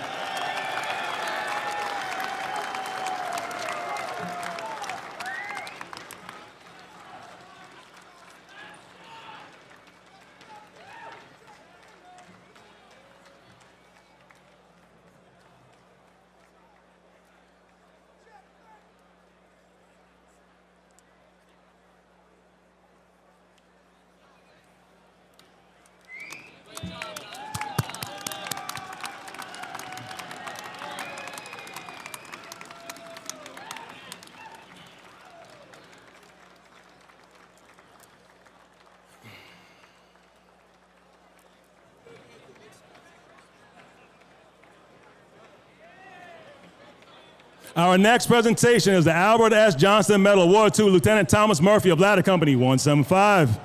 Our next presentation is the Albert S. Johnson Medal, awarded to Lieutenant Thomas Murphy of Ladder Company 175.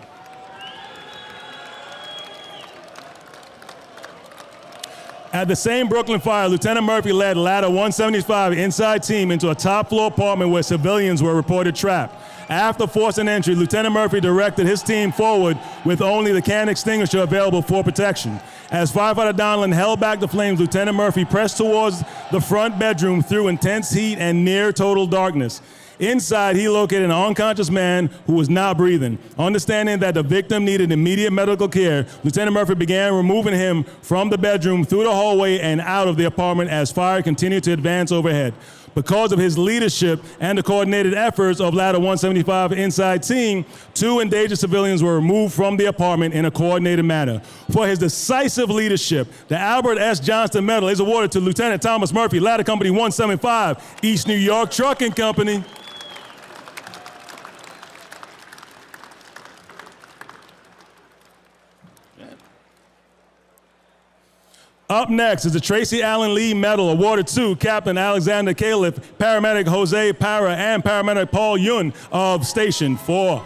At the same Brooklyn fire, Lieutenant Murphy led Ladder 175 inside team into a top-floor apartment where civilians were reported trapped. After forcing entry, Lieutenant Murphy directed his team forward with only the can extinguisher available for protection. As Firefighter Donlin held back the flames, Lieutenant Murphy pressed towards the front bedroom through intense heat and near total darkness. Inside, he located an unconscious man who was not breathing. Understanding that the victim needed immediate medical care, Lieutenant Murphy began removing him from the bedroom through the hallway and out of the apartment as fire continued to advance overhead. Because of his leadership and the coordinated efforts of Ladder 175 Inside Team, 2 endangered civilians were removed from the apartment in a coordinated manner. For his decisive leadership, the Albert S. Johnston Medal is awarded to Lieutenant Thomas Murphy, Ladder Company 175, East New York Trucking Company. Up next is the Tracy Allen Lee Medal awarded to Captain Alexander Califf, Paramedic Jose Parra, and Paramedic Paul Yun of Station 4.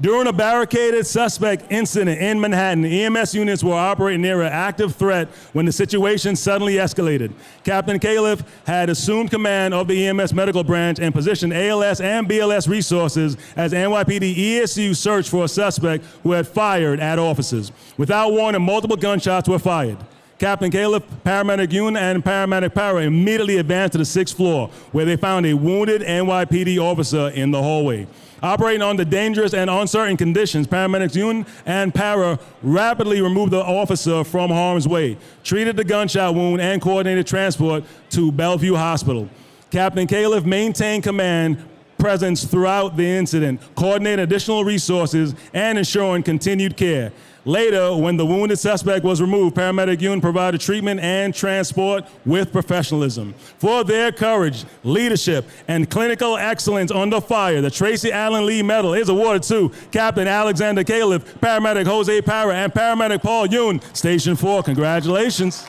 During a barricaded suspect incident in Manhattan, EMS units were operating near an active threat when the situation suddenly escalated. Captain Califf had assumed command of the EMS medical branch and positioned ALS and BLS resources as NYPD ESU searched for a suspect who had fired at officers. Without warning, multiple gunshots were fired. Captain Califf, Paramedic Yun, and Paramedic Parra immediately advanced to the 6th floor, where they found a wounded NYPD officer in the hallway. Operating under dangerous and uncertain conditions, Paramedics Yun and Parra rapidly removed the officer from harm's way, treated the gunshot wound, and coordinated transport to Bellevue Hospital. Captain Califf maintained command presence throughout the incident, coordinating additional resources, and ensuring continued care. Later, when the wounded suspect was removed, Paramedic Yun provided treatment and transport with professionalism. For their courage, leadership, and clinical excellence under fire, the Tracy Allen Lee Medal is awarded to Captain Alexander Califf, Paramedic Jose Parra, and Paramedic Paul Yun, Station 4. Congratulations.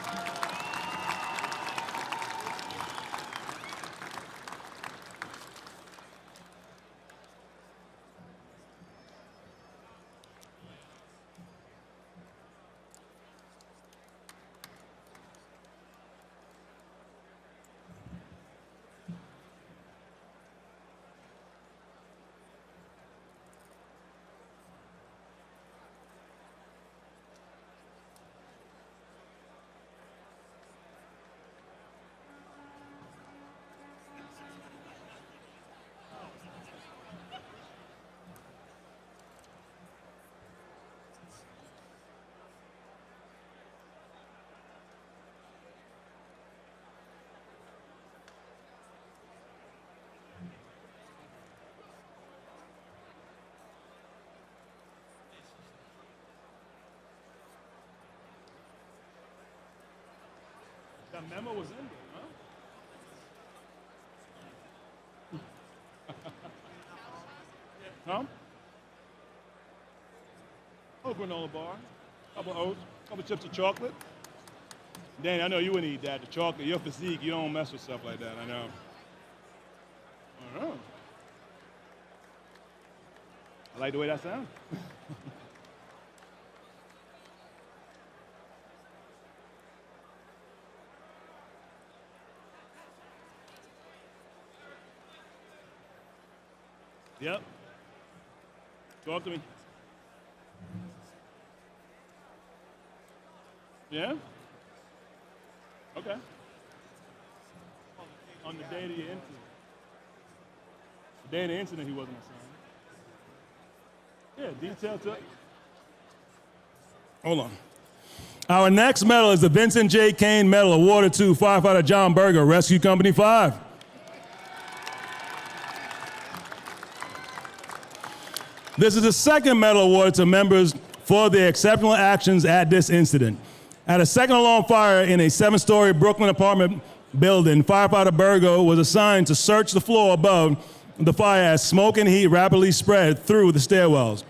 That memo was in there, huh? Huh? Oh, granola bar, couple oats, couple chips of chocolate. Danny, I know you wouldn't eat that. The chocolate, your physique, you don't mess with stuff like that, I know. I know. I like the way that sounds. Yep. Talk to me. Yeah? Okay. On the day of the incident. The day of the incident, he wasn't assigned. Yeah, detail to. Hold on. Our next medal is the Vincent J. Kane Medal awarded to firefighter John Berger, Rescue Company 5. This is the second medal awarded to members for their exceptional actions at this incident. At a second alarm fire in a 7-story Brooklyn apartment building, firefighter Berger was assigned to search the floor above the fire as smoke and heat rapidly spread through the stairwells.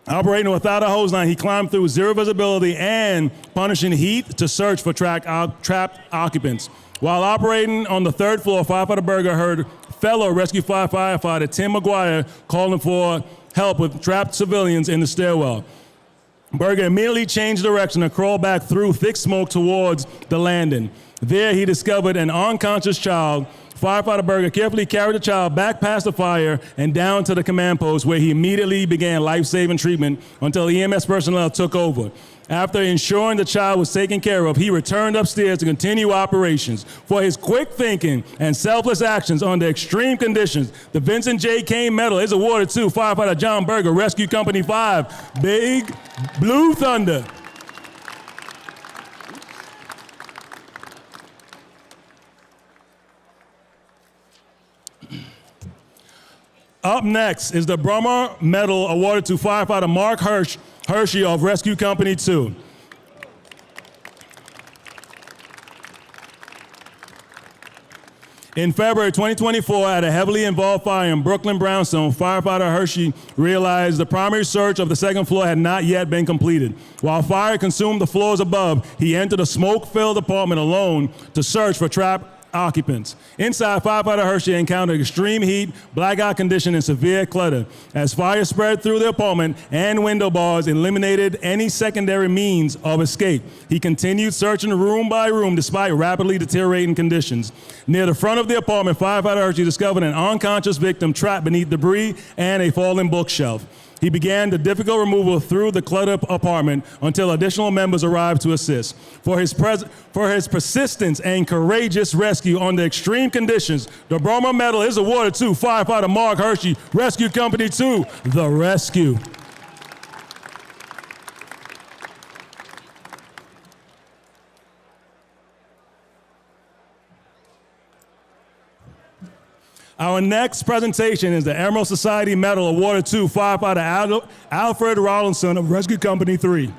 Operating without a hose line, he climbed through zero visibility and punishing heat to search for trapped occupants. While operating on the 3rd floor, firefighter Berger heard fellow Rescue 5 firefighter Tim McGuire calling for help with trapped civilians in the stairwell. Berger immediately changed direction and crawled back through thick smoke towards the landing. There, he discovered an unconscious child Firefighter Berger carefully carried the child back past the fire and down to the command post, where he immediately began life-saving treatment until EMS personnel took over. After ensuring the child was taken care of, he returned upstairs to continue operations. For his quick thinking and selfless actions under extreme conditions, the Vincent J. Kane Medal is awarded to Firefighter John Berger, Rescue Company 5, Big Blue Thunder. Up next is the Brummer Medal awarded to Firefighter Mark Hershey of Rescue Company 2. In February 2024, at a heavily involved fire in Brooklyn Brownstone, Firefighter Hershey realized the primary search of the second floor had not yet been completed. While fire consumed the floors above, he entered a smoke-filled apartment alone to search for trapped occupants. Inside, Firefighter Hershey encountered extreme heat, blackout condition, and severe clutter. As fire spread through the apartment and window bars eliminated any secondary means of escape, he continued searching room by room despite rapidly deteriorating conditions. Near the front of the apartment, Firefighter Hershey discovered an unconscious victim trapped beneath debris and a fallen bookshelf. He began the difficult removal through the cluttered apartment until additional members arrived to assist. For his persistence and courageous rescue under extreme conditions, the Brummer Medal is awarded to Firefighter Mark Hershey, Rescue Company 2, The Rescue. Our next presentation is the Emerald Society Medal awarded to Firefighter Alfred Rollinson of Rescue Company 3.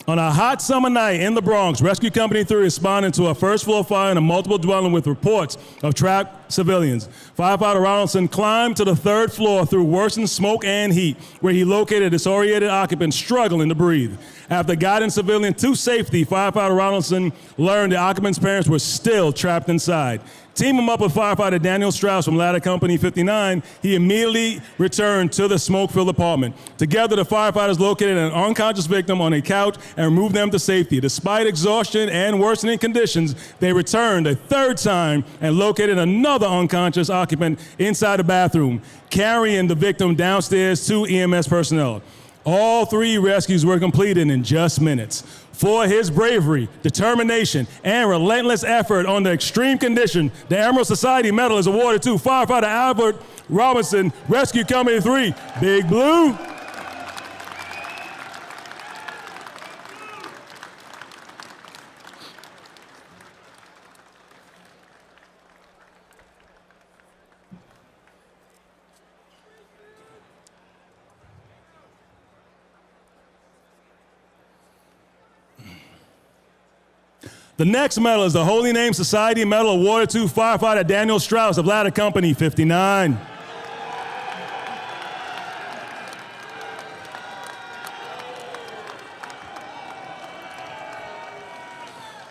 On a hot summer night in the Bronx, Rescue Company 3 responded to a first-floor fire in a multiple dwelling with reports of trapped civilians. Firefighter Ronaldson climbed to the third floor through worsened smoke and heat, where he located a disoriented occupant struggling to breathe. After guiding civilian to safety, Firefighter Ronaldson learned the occupant's parents were still trapped inside. Teaming up with Firefighter Daniel Strauss from Ladder Company 59, he immediately returned to the smoke-filled apartment. Together, the firefighters located an unconscious victim on a couch and removed them to safety. Despite exhaustion and worsening conditions, they returned a third time and located another unconscious occupant inside the bathroom, carrying the victim downstairs to EMS personnel. All three rescues were completed in just minutes. For his bravery, determination, and relentless effort under extreme conditions, the Emerald Society Medal is awarded to Firefighter Albert Robinson, Rescue Company 3, Big Blue. The next medal is the Holy Name Society Medal awarded to Firefighter Daniel Strauss of Ladder Company 59.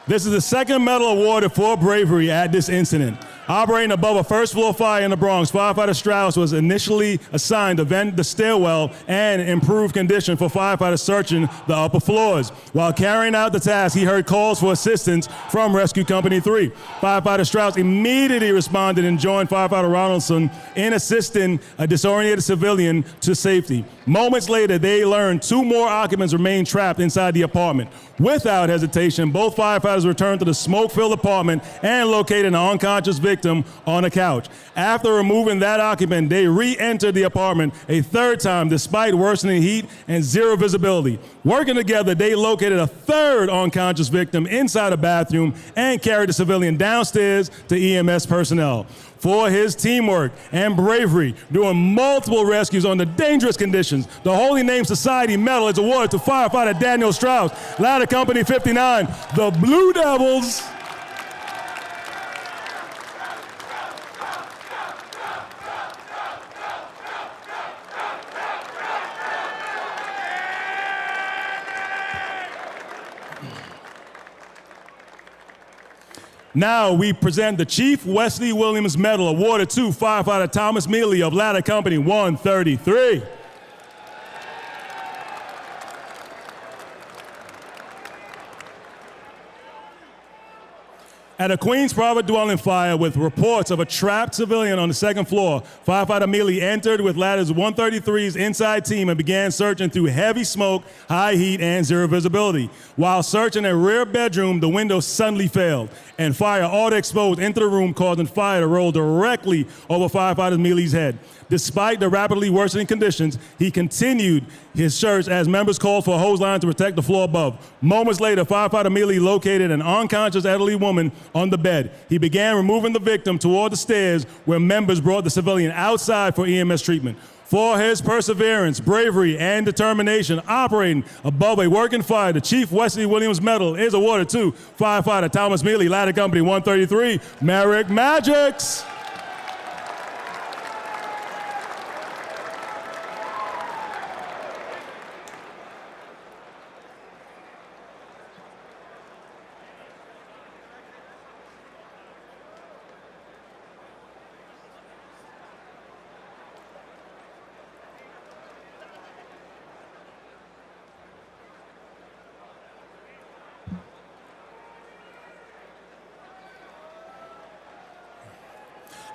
This is the second medal awarded for bravery at this incident. Operating above a first-floor fire in the Bronx, Firefighter Strauss was initially assigned to vent the stairwell and improve conditions for firefighters searching the upper floors. While carrying out the task, he heard calls for assistance from Rescue Company 3. Firefighter Strauss immediately responded and joined Firefighter Ronaldson in assisting a disoriented civilian to safety. Moments later, they learned two more occupants remained trapped inside the apartment. Without hesitation, both firefighters returned to the smoke-filled apartment and located an unconscious victim on a couch. After removing that occupant, they re-entered the apartment a third time despite worsening heat and zero visibility. Working together, they located a third unconscious victim inside a bathroom and carried the civilian downstairs to EMS personnel. For his teamwork and bravery during multiple rescues under dangerous conditions, the Holy Name Society Medal is awarded to Firefighter Daniel Strauss, Ladder Company 59, the Blue Devils. Now we present the Chief Wesley Williams Medal awarded to firefighter Thomas Mealy of Ladder Company 133. At a Queens private dwelling fire with reports of a trapped civilian on the second floor, firefighter Mealy entered with Ladder's 133's inside team and began searching through heavy smoke, high heat, and zero visibility. While searching a rear bedroom, the window suddenly failed, and fire auto-exposed into the room, causing fire to roll directly over firefighter Mealy's head. Despite the rapidly worsening conditions, he continued his search as members called for a hose line to protect the floor above. Moments later, firefighter Mealy located an unconscious elderly woman on the bed. He began removing the victim toward the stairs where members brought the civilian outside for EMS treatment. For his perseverance, bravery, and determination operating above a working fire, the Chief Wesley Williams Medal is awarded to firefighter Thomas Mealy, Ladder Company 133, Merrick Magix.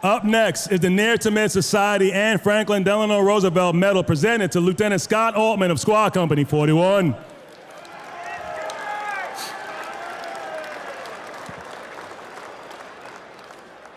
Up next is the Near to Mid Society and Franklin Delano Roosevelt Medal presented to Lieutenant Scott Altman of Squad Company 41.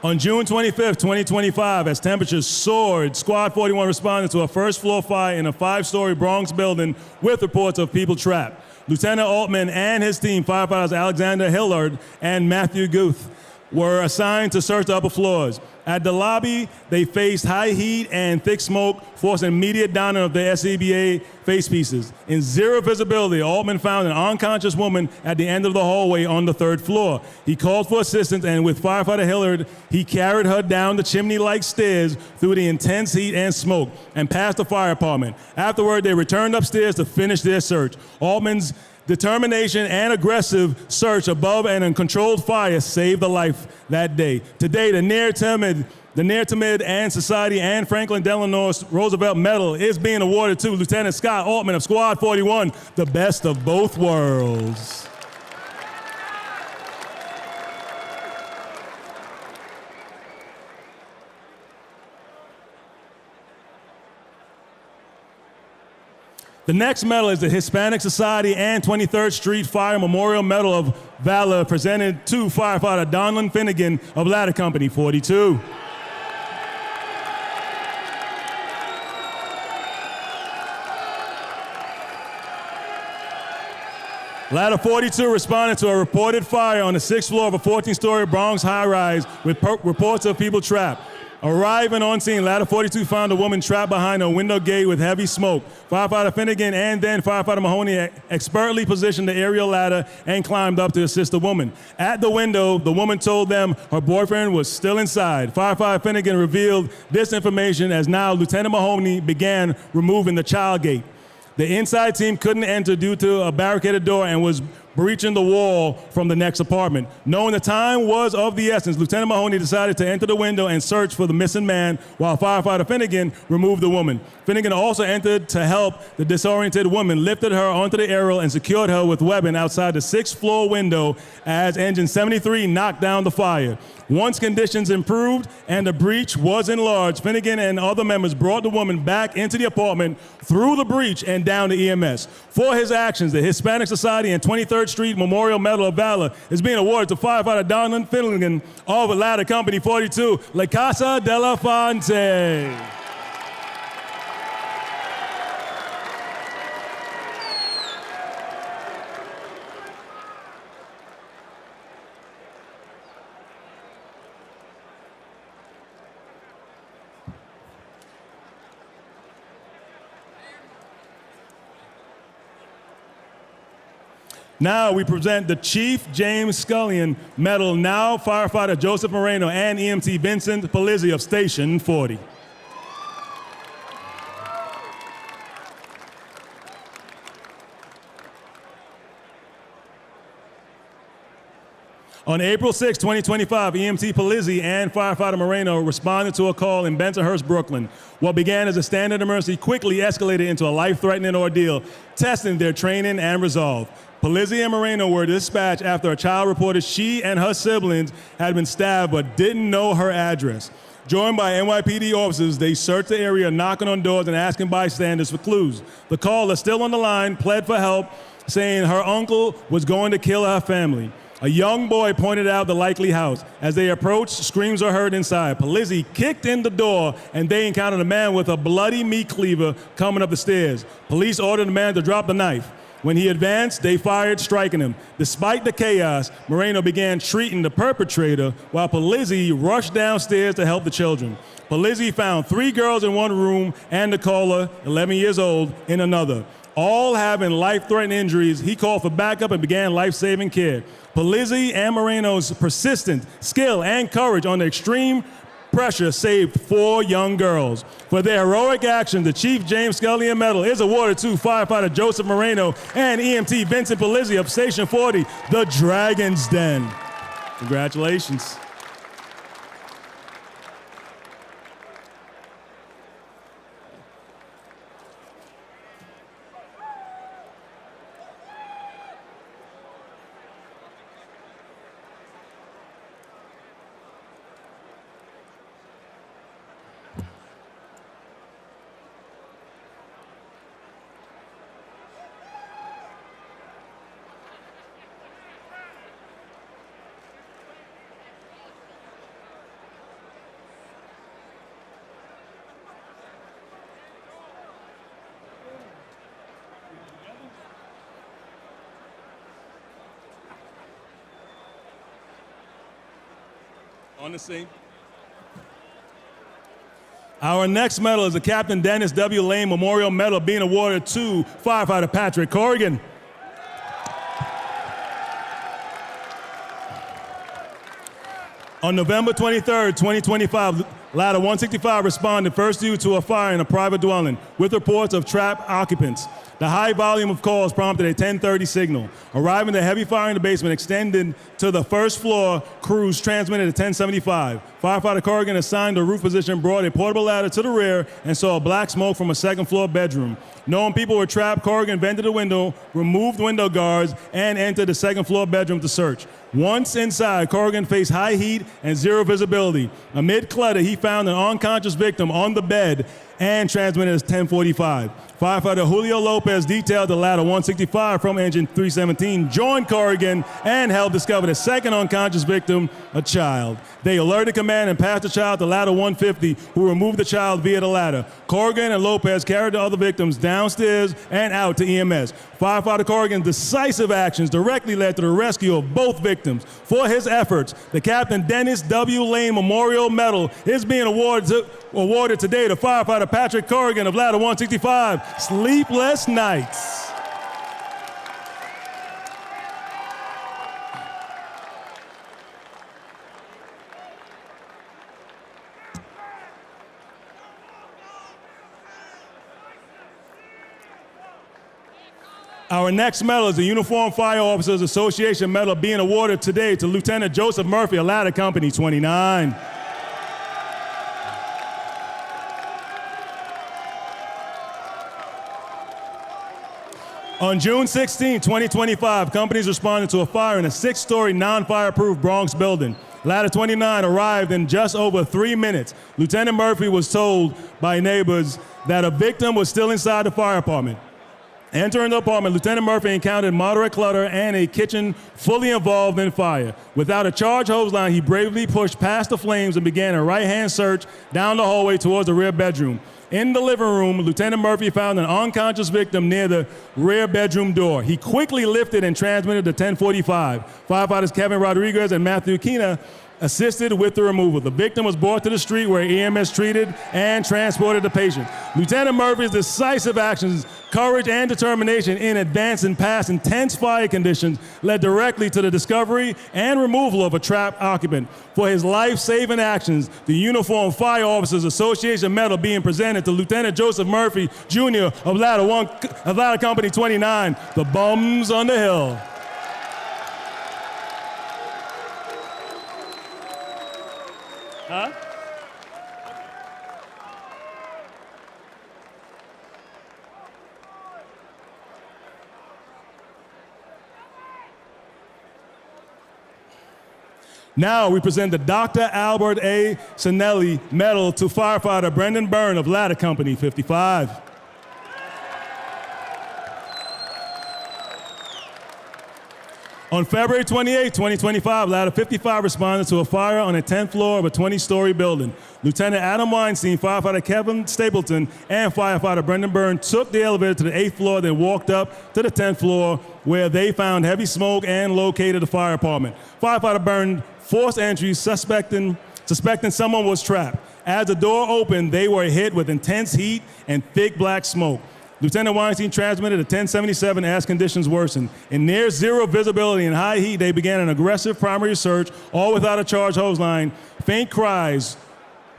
On June 25th, 2025, as temperatures soared, Squad 41 responded to a first-floor fire in a 5-story Bronx building with reports of people trapped. Lieutenant Altman and his team, firefighters Alexander Hillard and Matthew Guth, were assigned to search the upper floors. At the lobby, they faced high heat and thick smoke, forcing immediate downing of the SCBA face pieces. In zero visibility, Altman found an unconscious woman at the end of the hallway on the 3rd floor. He called for assistance, and with firefighter Hillard, he carried her down the chimney-like stairs through the intense heat and smoke and past the fire department. Afterward, they returned upstairs to finish their search. Altman's determination and aggressive search above and in controlled fire saved a life that day. Today, the Near to Mid and Society and Franklin Delano Roosevelt Medal is being awarded to Lieutenant Scott Altman of Squad 41, the best of both worlds. The next medal is the Hispanic Society and 23rd Street Fire Memorial Medal of Valor presented to firefighter Donlin Finnegan of Ladder Company 42. Ladder 42 responded to a reported fire on the 6th floor of a 14-story Bronx high-rise with reports of people trapped. Arriving on scene, Ladder 42 found a woman trapped behind a window gate with heavy smoke. Firefighter Finnegan and then firefighter Mahoney expertly positioned the aerial ladder and climbed up to assist the woman. At the window, the woman told them her boyfriend was still inside. Firefighter Finnegan revealed this information as now Lieutenant Mahoney began removing the child gate. The inside team couldn't enter due to a barricaded door and was breaching the wall from the next apartment. Knowing the time was of the essence, Lieutenant Mahoney decided to enter the window and search for the missing man while firefighter Finnegan removed the woman. Finnegan also entered to help the disoriented woman, lifted her onto the aerial and secured her with weapon outside the 6th floor window as engine 73 knocked down the fire. Once conditions improved and the breach was enlarged, Finnegan and other members brought the woman back into the apartment through the breach and down to EMS. For his actions, the Hispanic Society and 23rd Street Memorial Medal of Valor is being awarded to firefighter Donlin Finnegan of Ladder Company 42, La Casa de la Fonte. Now we present the Chief James Scullion Medal, now firefighter Joseph Moreno and EMT Vincent Palizzi of Station 40. On April 6, 2025, EMT Polizzi and firefighter Moreno responded to a call in Bensonhurst, Brooklyn. What began as a standard emergency quickly escalated into a life-threatening ordeal, testing their training and resolve. Polizzi and Moreno were dispatched after a child reported she and her siblings had been stabbed but didn't know her address. Joined by NYPD officers, they searched the area, knocking on doors and asking bystanders for clues. The caller, still on the line, pled for help, saying her uncle was going to kill her family. A young boy pointed out the likely house. As they approached, screams were heard inside. Polizzi kicked in the door, and they encountered a man with a bloody meat cleaver coming up the stairs. Police ordered the man to drop the knife. When he advanced, they fired, striking him. Despite the chaos, Moreno began treating the perpetrator, while Polizzi rushed downstairs to help the children. Polizzi found 3 girls in one room and the caller, 11 years old, in another. All having life-threatening injuries, he called for backup and began life-saving care. Polizzi and Moreno's persistent skill and courage under extreme pressure saved 4 young girls. For their heroic action, the Chief James Scullion Medal is awarded to firefighter Joseph Moreno and EMT Vincent Polizzi of Station 40, the Dragon's Den. Congratulations. On the scene. Our next medal is the Captain Dennis W. Lane Memorial Medal being awarded to firefighter Patrick Corrigan. On November 23rd, 2025, Ladder 165 responded first due to a fire in a private dwelling with reports of trapped occupants. The high volume of calls prompted a 1030 signal. Arriving, the heavy fire in the basement extended to the first floor. Crews transmitted at 1075. Firefighter Corrigan, assigned a roof position, brought a portable ladder to the rear and saw black smoke from a second floor bedroom. Knowing people were trapped, Corrigan vented the window, removed window guards, and entered the second floor bedroom to search. Once inside, Corrigan faced high heat and zero visibility. Amid clutter, he found an unconscious victim on the bed and transmitted as 1045. Firefighter Julio Lopez detailed the Ladder 165 from engine 317, joined Corrigan, and helped discover the second unconscious victim, a child. They alerted command and passed the child to Ladder 150, who removed the child via the ladder. Corrigan and Lopez carried the other victims downstairs and out to EMS. Firefighter Corrigan's decisive actions directly led to the rescue of both victims. For his efforts, the Captain Dennis W. Lane Memorial Medal is being awarded today to firefighter Patrick Corrigan of Ladder 165. Sleepless nights. Our next medal is the Uniformed Fire Officers Association Medal being awarded today to Lieutenant Joseph Murphy of Ladder Company 29. On June 16, 2025, companies responded to a fire in a 6-story non-fireproof Bronx building. Ladder 29 arrived in just over 3 minutes. Lieutenant Murphy was told by neighbors that a victim was still inside the fire apartment. Entering the apartment, Lieutenant Murphy encountered moderate clutter and a kitchen fully involved in fire. Without a charge hose line, he bravely pushed past the flames and began a right-hand search down the hallway towards the rear bedroom. In the living room, Lieutenant Murphy found an unconscious victim near the rear bedroom door. He quickly lifted and transmitted to 1045. Firefighters Kevin Rodriguez and Matthew Kina assisted with the removal. The victim was brought to the street where EMS treated and transported the patient. Lieutenant Murphy's decisive actions, courage, and determination in advancing past intense fire conditions led directly to the discovery and removal of a trapped occupant. For his life-saving actions, the Uniformed Fire Officers Association Medal being presented to Lieutenant Joseph Murphy, Jr. of Ladder Company 29, the Bums on the Hill. Now we present the Dr. Albert A. Sinelli Medal to firefighter Brendan Byrne of Ladder Company 55. On February 28, 2025, Ladder 55 responded to a fire on the 10th floor of a 20-story building. Lieutenant Adam Weinstein, firefighter Kevin Stapleton, and firefighter Brendan Byrne took the elevator to the 8th floor, then walked up to the 10th floor where they found heavy smoke and located the fire department. Firefighter Byrne forced entry, suspecting someone was trapped. As the door opened, they were hit with intense heat and thick black smoke. Lieutenant Weinstein transmitted a 1077 as conditions worsened. In near zero visibility and high heat, they began an aggressive primary search, all without a charge hose line. Faint cries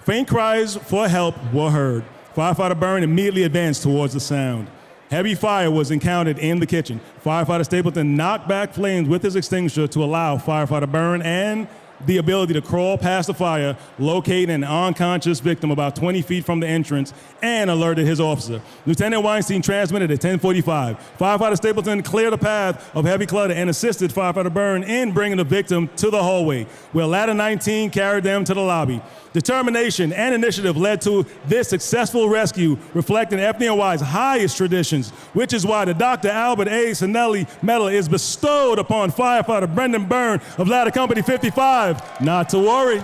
for help were heard. Firefighter Byrne immediately advanced towards the sound. Heavy fire was encountered in the kitchen. Firefighter Stapleton knocked back flames with his extinguisher to allow firefighter Byrne and the ability to crawl past the fire, locate an unconscious victim about 20 feet from the entrance, and alerted his officer. Lieutenant Weinstein transmitted at 10:45. Firefighter Stapleton cleared a path of heavy clutter and assisted firefighter Byrne in bringing the victim to the hallway, where Ladder 19 carried them to the lobby. Determination and initiative led to this successful rescue, reflecting FDNY's highest traditions, which is why the Dr. Albert A. Sinelli Medal is bestowed upon firefighter Brendan Byrne of Ladder Company 55. Not to worry.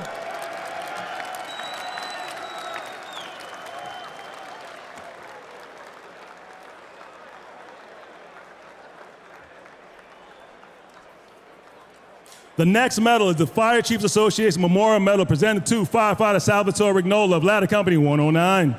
The next medal is the Fire Chiefs Association Memorial Medal presented to firefighter Salvatore Rignola of Ladder Company 109.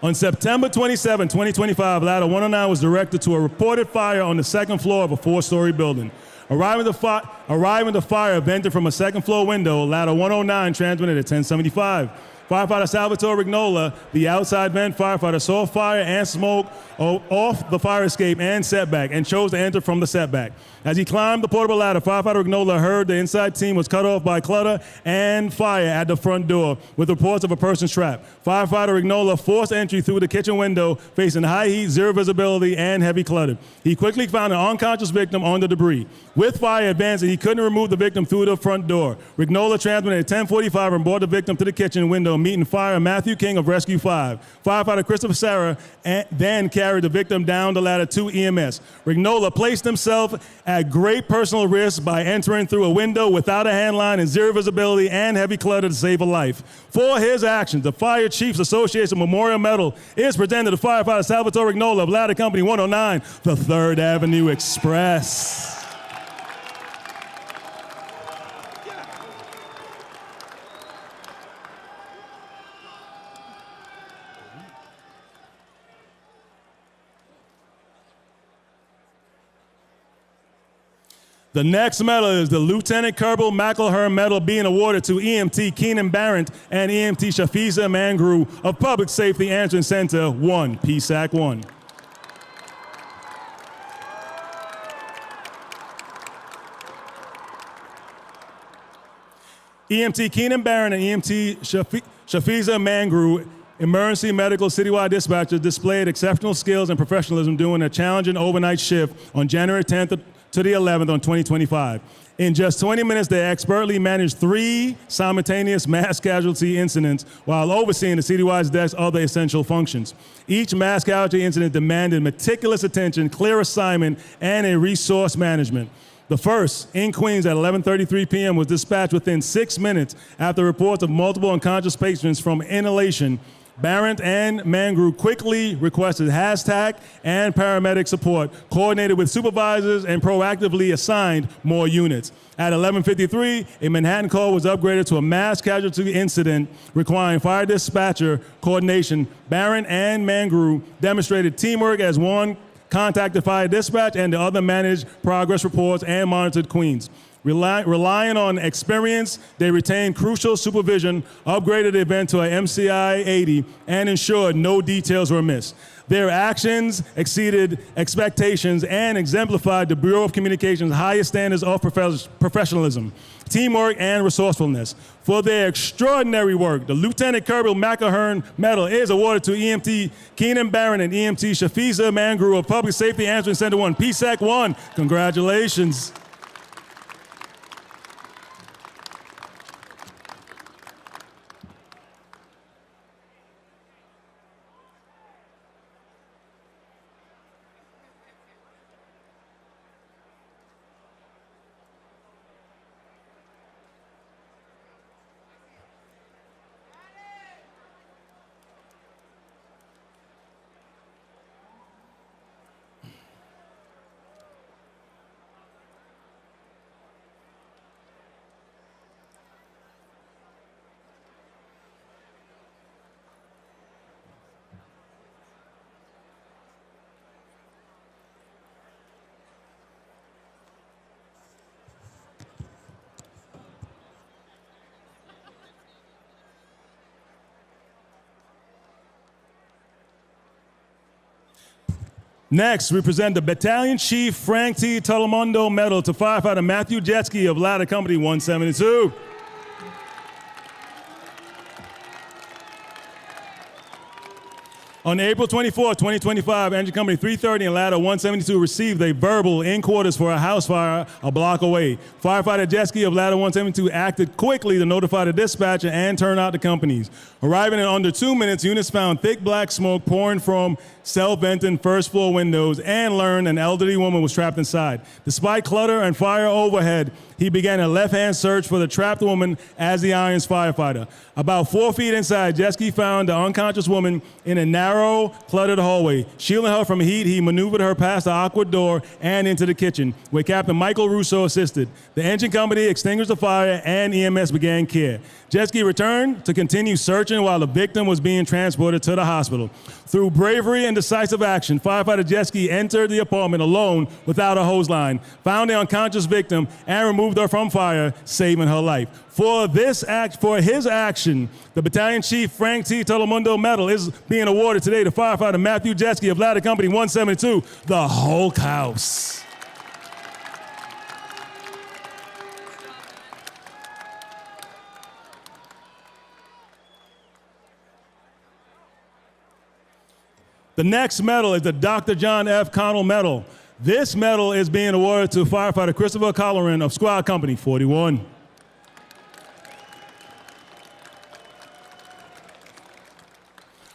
On September 27, 2025, Ladder 109 was directed to a reported fire on the second floor of a 4-story building. Arriving to fire vented from a second floor window, Ladder 109 transmitted at 1075. Firefighter Salvatore Rignola, the outside vent firefighter, saw fire and smoke off the fire escape and setback and chose to enter from the setback. As he climbed the portable ladder, firefighter Rignola heard the inside team was cut off by clutter and fire at the front door with reports of a person trapped. Firefighter Rignola forced entry through the kitchen window, facing high heat, zero visibility, and heavy clutter. He quickly found an unconscious victim on the debris. With fire advancing, he couldn't remove the victim through the front door. Rignola transmitted at 1045 and brought the victim to the kitchen window, meeting fire Matthew King of Rescue 5. Firefighter Christopher Sarah then carried the victim down the ladder to EMS. Rignola placed himself at great personal risk by entering through a window without a handline and zero visibility and heavy clutter to save a life. For his actions, the Fire Chiefs Association Memorial Medal is presented to firefighter Salvatore Rignola of Ladder Company 109, the 3rd Avenue Express. The next medal is the Lieutenant Kerbal McElher Medal being awarded to EMT Keenan Barrett and EMT Shafiza Mangru of Public Safety Answering Center 1, PSAC 1. EMT Keenan Barrett and EMT Shafiza Mangru, emergency medical citywide dispatchers, displayed exceptional skills and professionalism during a challenging overnight shift on January 10th to the 11th on 2025. In just 20 minutes, they expertly managed 3 simultaneous mass casualty incidents while overseeing the citywide's desk other essential functions. Each mass casualty incident demanded meticulous attention, clear assignment, and a resource management. The first, in Queens at 11:33 p.m., was dispatched within 6 minutes after reports of multiple unconscious patients from inhalation. Barrett and Mangru quickly requested hashtag and paramedic support, coordinated with supervisors, and proactively assigned more units. At 11:53, a Manhattan call was upgraded to a mass casualty incident requiring fire dispatcher coordination. Barrett and Mangru demonstrated teamwork as one contacted fire dispatch and the other managed progress reports and monitored Queens. Relying on experience, they retained crucial supervision, upgraded the event to a MCI 80, and ensured no details were missed. Their actions exceeded expectations and exemplified the Bureau of Communications' highest standards of professionalism, teamwork, and resourcefulness. For their extraordinary work, the Lieutenant Colonel McAhern Medal is awarded to EMT Keenan Barron and EMT Shafiza Mangru of Public Safety Answering Center 1, PSAC 1. Congratulations. Next, we present the Battalion Chief Frank T. Telemundo Medal to firefighter Matthew Jetski of Ladder Company 172. On April 24, 2025, Engine Company 330 and Ladder 172 received a verbal in quarters for a house fire a block away. Firefighter Jetski of Ladder 172 acted quickly to notify the dispatcher and turn out the companies. Arriving in under 2 minutes, units found thick black smoke pouring from self-venting first floor windows and learned an elderly woman was trapped inside. Despite clutter and fire overhead, he began a left-hand search for the trapped woman as the Irons firefighter. About 4 feet inside, Jetski found the unconscious woman in a narrow, cluttered hallway. Shielding her from heat, he maneuvered her past the awkward door and into the kitchen, where Captain Michael Russo assisted. The engine company extinguished the fire and EMS began care. Jetski returned to continue searching while the victim was being transported to the hospital. Through bravery and decisive action, firefighter Jetski entered the apartment alone without a hose line, found the unconscious victim, and removed her from fire, saving her life. For his action, the Battalion Chief Frank T. Telemundo Medal is being awarded today to firefighter Matthew Jetski of Ladder Company 172, the Hulk House. The next medal is the Dr. John F. Connell Medal. This medal is being awarded to firefighter Christopher Colleran of Squad Company 41.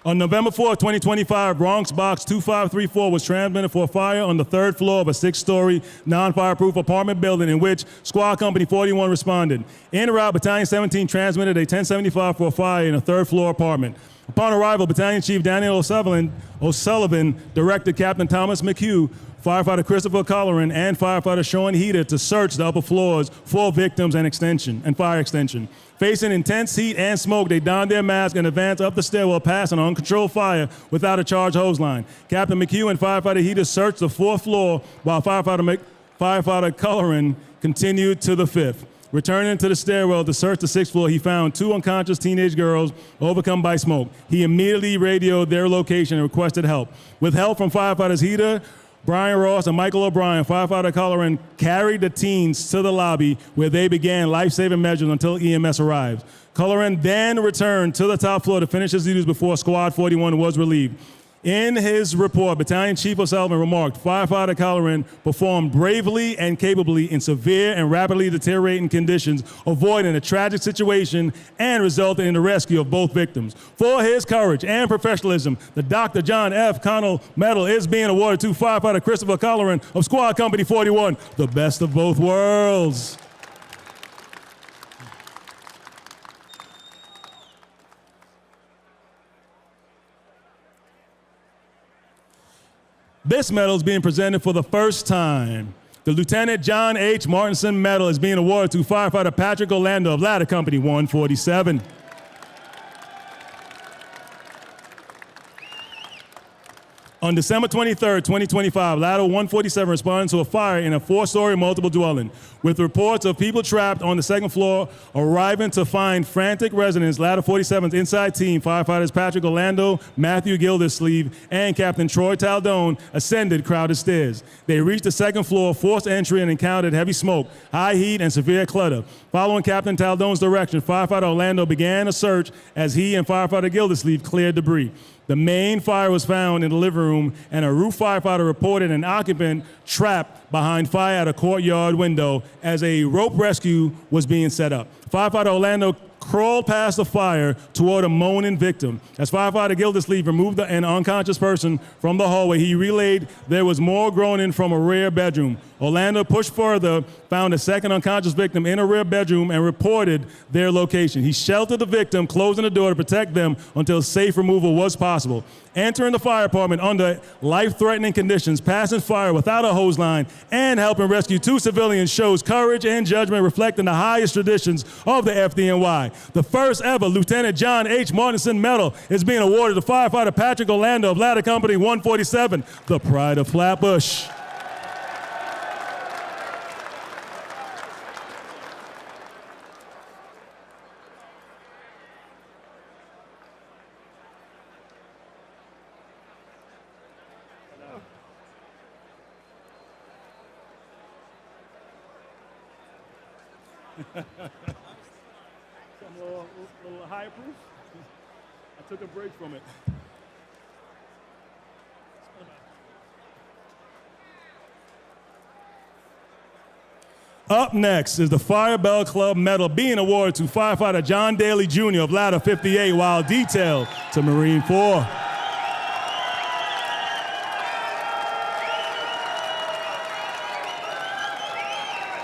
On November 4, 2025, Bronx Box 2534 was transmitted for a fire on the 3rd floor of a 6-story non-fireproof apartment building in which Squad Company 41 responded. En route, Battalion 17 transmitted a 1075 for a fire in a 3rd floor apartment. Upon arrival, Battalion Chief Daniel O'Sullivan directed Captain Thomas McHugh, firefighter Christopher Colleran, and firefighter Sean Heater to search the upper floors for victims and fire extension. Facing intense heat and smoke, they donned their masks and advanced up the stairwell past an uncontrolled fire without a charged hose line. Captain McHugh and firefighter Heater searched the 4th floor while firefighter Colleran continued to the 5th. Returning to the stairwell to search the 6th floor, he found 2 unconscious teenage girls overcome by smoke. He immediately radioed their location and requested help. With help from firefighters Heater, Brian Ross, and Michael O'Brien, firefighter Colleran carried the teens to the lobby where they began life-saving measures until EMS arrived. Colleran then returned to the top floor to finish his duties before Squad 41 was relieved. In his report, Battalion Chief O'Sullivan remarked, firefighter Colleran performed bravely and capably in severe and rapidly deteriorating conditions, avoiding a tragic situation and resulting in the rescue of both victims. For his courage and professionalism, the Dr. John F. Connell Medal is being awarded to firefighter Christopher Colleran of Squad Company 41, the best of both worlds. This medal is being presented for the first time. The Lieutenant John H. Martinson Medal is being awarded to firefighter Patrick Orlando of Ladder Company 147. On December 23rd, 2025, Ladder 147 responded to a fire in a 4-story multiple dwelling, with reports of people trapped on the second floor arriving to find frantic residents. Ladder 47's inside team, firefighters Patrick Orlando, Matthew Gildersleeve, and Captain Troy Taldone ascended crowded stairs. They reached the second floor, forced entry, and encountered heavy smoke, high heat, and severe clutter. Following Captain Taldone's direction, firefighter Orlando began a search as he and firefighter Gildersleeve cleared debris. The main fire was found in the living room, and a roof firefighter reported an occupant trapped behind fire at a courtyard window as a rope rescue was being set up. Firefighter Orlando crawled past the fire toward a moaning victim. As firefighter Gildersleeve removed an unconscious person from the hallway, he relayed there was more groaning from a rear bedroom. Orlando pushed further, found a second unconscious victim in a rear bedroom, and reported their location. He sheltered the victim, closing the door to protect them until safe removal was possible. Entering the fire department under life-threatening conditions, passing fire without a hose line, and helping rescue 2 civilians shows courage and judgment reflecting the highest traditions of the FDNY. The first ever Lieutenant John H. Martinson Medal is being awarded to firefighter Patrick Orlando of Ladder Company 147, the pride of Flatbush. Some little higher proof. I took a break from it. Up next is the Fire Bell Club Medal being awarded to firefighter John Daly Jr. of Ladder 58, while detailed to Marine 4.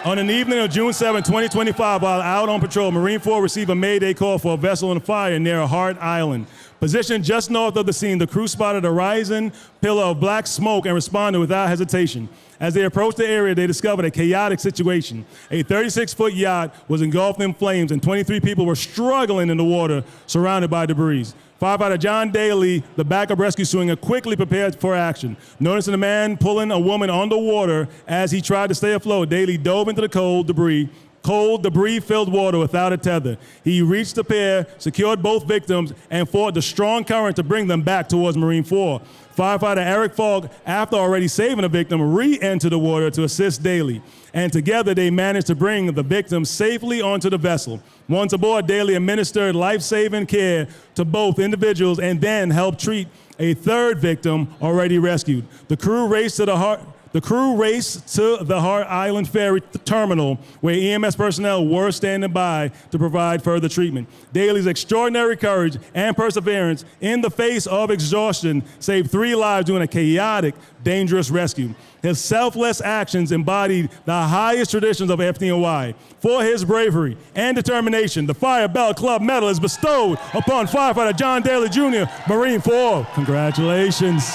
On an evening of June 7, 2025, while out on patrol, Marine 4 received a Mayday call for a vessel on fire near Hart Island. Positioned just north of the scene, the crew spotted a rising pillar of black smoke and responded without hesitation. As they approached the area, they discovered a chaotic situation. A 36-foot yacht was engulfed in flames, and 23 people were struggling in the water, surrounded by debris. Firefighter John Daly, the backup rescue swinger, quickly prepared for action. Noticing a man pulling a woman underwater as he tried to stay afloat, Daly dove into the cold, debris-filled water without a tether. He reached the pair, secured both victims, and fought the strong current to bring them back towards Marine 4. Firefighter Eric Falk, after already saving a victim, re-entered the water to assist Daly. And together they managed to bring the victim safely onto the vessel. Once aboard, Daly administered life-saving care to both individuals and then helped treat a third victim already rescued. The crew raced to the Hart Island Ferry Terminal, where EMS personnel were standing by to provide further treatment. Daly's extraordinary courage and perseverance in the face of exhaustion saved 3 lives during a chaotic, dangerous rescue. His selfless actions embodied the highest traditions of FDNY. For his bravery and determination, the Fire Bell Club Medal is bestowed upon firefighter John Daly Jr., Marine 4. Congratulations.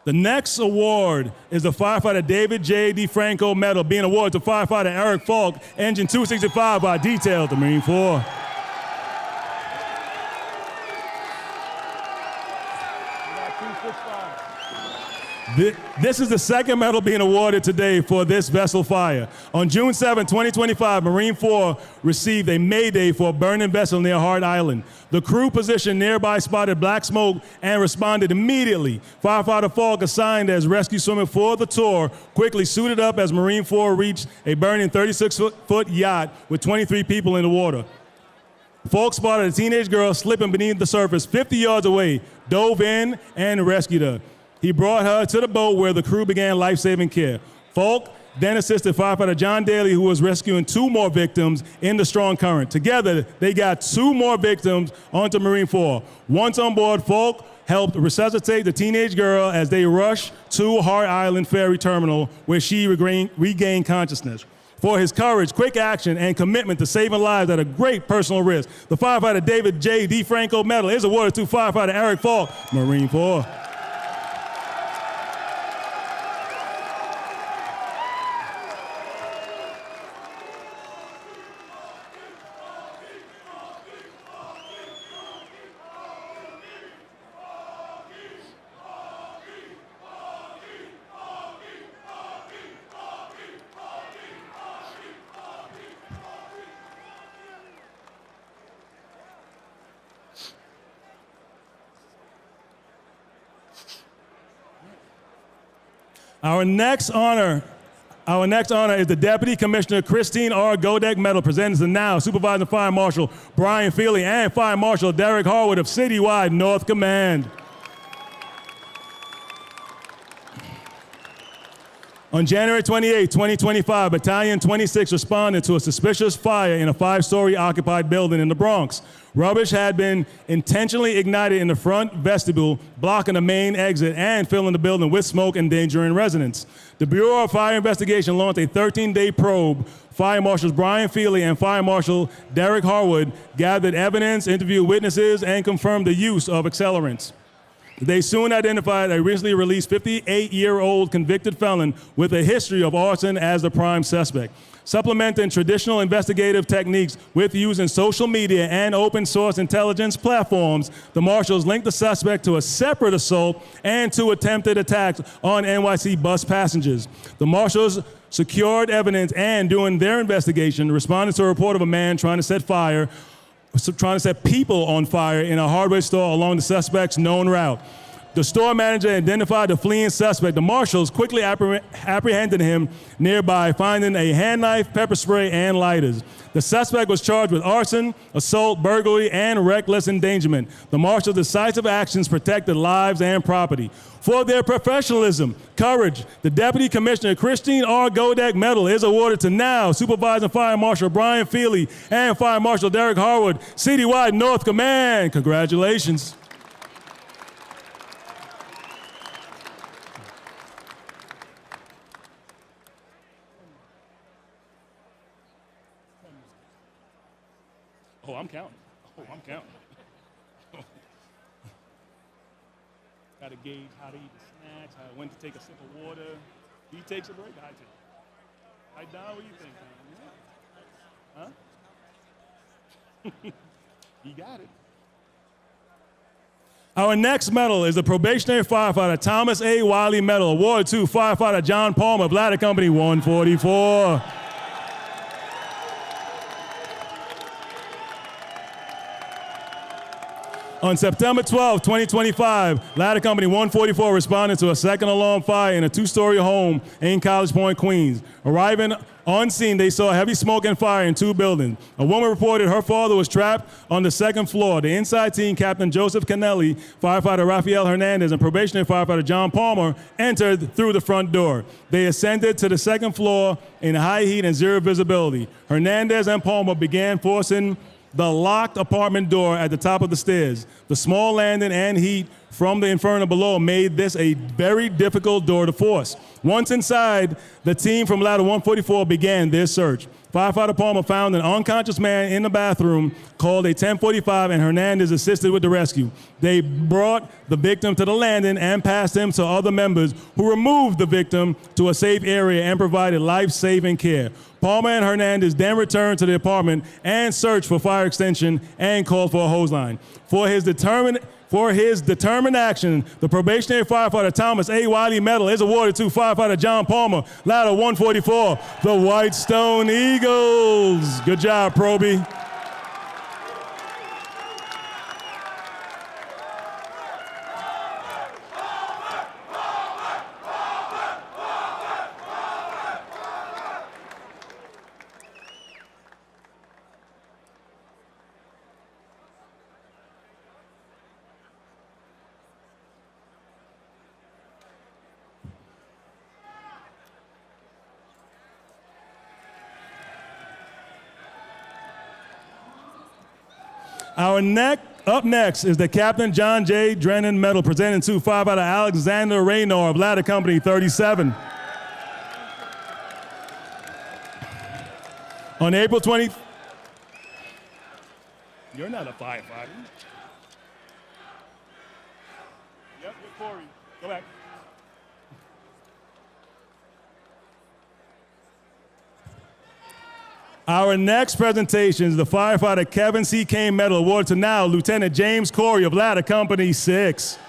The next award is the firefighter David J. DeFranco Medal being awarded to firefighter Eric Falk, Engine 265, by detailed to Marine 4. This is the second medal being awarded today for this vessel fire. On June 7, 2025, Marine 4 received a Mayday for a burning vessel near Hart Island. The crew positioned nearby spotted black smoke and responded immediately. Firefighter Falk, assigned as rescue swimmer for the tour, quickly suited up as Marine 4 reached a burning 36-foot yacht with 23 people in the water. Falk spotted a teenage girl slipping beneath the surface 50 yards away, dove in, and rescued her. He brought her to the boat where the crew began life-saving care. Falk then assisted firefighter John Daly, who was rescuing 2 more victims in the strong current. Together, they got 2 more victims onto Marine 4. Once on board, Falk helped resuscitate the teenage girl as they rushed to Hart Island Ferry Terminal, where she regained consciousness. For his courage, quick action, and commitment to saving lives at a great personal risk, the firefighter David J. DeFranco Medal is awarded to firefighter Eric Falk, Marine Corps. Our next honor is the Deputy Commissioner Christine R. Godek Medal, presented to now Supervising Fire Marshal Brian Feely and Fire Marshal Derek Harwood of Citywide North Command. On January 28, 2025, Battalion 26 responded to a suspicious fire in a 5-story occupied building in the Bronx. Rubbish had been intentionally ignited in the front vestibule, blocking the main exit and filling the building with smoke, endangering residents. The Bureau of Fire Investigation launched a 13-day probe. Fire Marshals Brian Feely and Fire Marshal Derek Harwood gathered evidence, interviewed witnesses, and confirmed the use of accelerants. They soon identified a recently released 58-year-old convicted felon with a history of arson as the prime suspect. Supplementing traditional investigative techniques with using social media and open source intelligence platforms, the marshals linked the suspect to a separate assault and 2 attempted attacks on NYC bus passengers. The marshals secured evidence and, during their investigation, responded to a report of a man trying to set people on fire in a hardware store along the suspect's known route. The store manager identified the fleeing suspect. The marshals quickly apprehended him nearby, finding a hand knife, pepper spray, and lighters. The suspect was charged with arson, assault, burglary, and reckless endangerment. The marshals' decisive actions protected lives and property. For their professionalism, courage, the Deputy Commissioner Christine R. Godek Medal is awarded to now Supervising Fire Marshal Brian Feely and Fire Marshal Derek Harwood, Citywide North Command. Congratulations. Oh, I'm counting. Got to gauge how to eat the snacks, when to take a sip of water. He takes a break, I take. Hi, Don, what do you think, man? Huh? He got it. Our next medal is the probationary firefighter Thomas A. Wiley Medal, awarded to firefighter John Palmer, Bladder Company 144. On September 12, 2025, Ladder Company 144 responded to a second alarm fire in a 2-story home in College Point, Queens. Arriving on scene, they saw heavy smoke and fire in 2 buildings. A woman reported her father was trapped on the 2nd floor. The inside team, Captain Joseph Canelli, firefighter Rafael Hernandez, and probationary firefighter John Palmer entered through the front door. They ascended to the 2nd floor in high heat and 0 visibility. Hernandez and Palmer began forcing the locked apartment door at the top of the stairs. The small landing and heat from the inferno below made this a very difficult door to force. Once inside, the team from Ladder 144 began their search. Firefighter Palmer found an unconscious man in the bathroom, called a 1045, and Hernandez assisted with the rescue. They brought the victim to the landing and passed him to other members, who removed the victim to a safe area and provided life-saving care. Palmer and Hernandez then returned to the apartment and searched for fire extinction and called for a hose line. For his determined action, the probationary firefighter Thomas A. Wiley Medal is awarded to firefighter John Palmer, Ladder 144, the Whitestone Eagles. Good job, Proby. Up next is the Captain John J. Drennan Medal, presented to firefighter Alexander Raynor of Ladder Company 37. On April 20, you're not a firefighter. Yep, you're Corey. Go back. Our next presentation is the firefighter Kevin C. Kane Medal awarded to now Lieutenant James Corey of Ladder Company 6.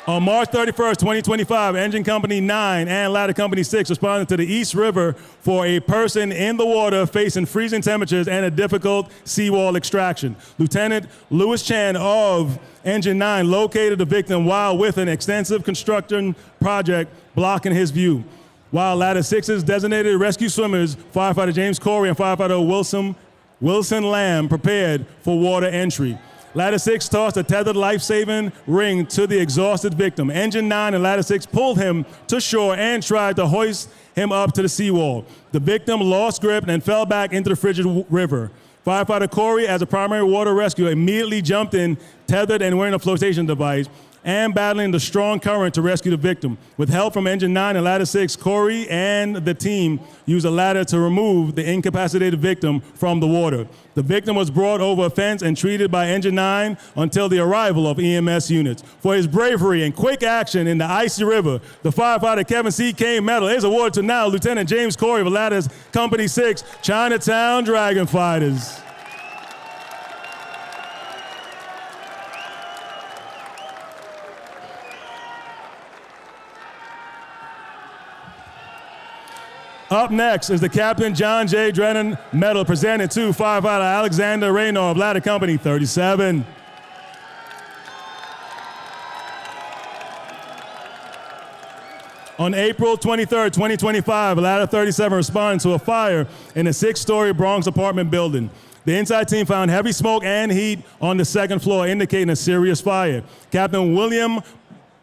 On March 31st, 2025, Engine Company 9 and Ladder Company 6 responded to the East River for a person in the water facing freezing temperatures and a difficult seawall extraction. Lieutenant Lewis Chan of Engine 9 located the victim while with an extensive construction project blocking his view. While Ladder 6's designated rescue swimmers, firefighter James Corey and firefighter Wilson Lamb, prepared for water entry. Ladder 6 tossed a tethered life-saving ring to the exhausted victim. Engine 9 and Ladder 6 pulled him to shore and tried to hoist him up to the seawall. The victim lost grip and fell back into the frigid river. Firefighter Corey, as a primary water rescuer, immediately jumped in, tethered and wearing a flotation device, and battling the strong current to rescue the victim. With help from Engine 9 and Ladder 6, Corey and the team used a ladder to remove the incapacitated victim from the water. The victim was brought over a fence and treated by Engine 9 until the arrival of EMS units. For his bravery and quick action in the icy river, the firefighter Kevin C. Kane Medal is awarded to now Lieutenant James Corey of Ladder Company 6, Chinatown Dragon Fighters. Up next is the Captain John J. Drennan Medal presented to firefighter Alexander Raynor of Ladder Company 37. On April 23rd, 2025, Ladder 37 responded to a fire in a 6-story Bronx apartment building. The inside team found heavy smoke and heat on the second floor, indicating a serious fire. Captain William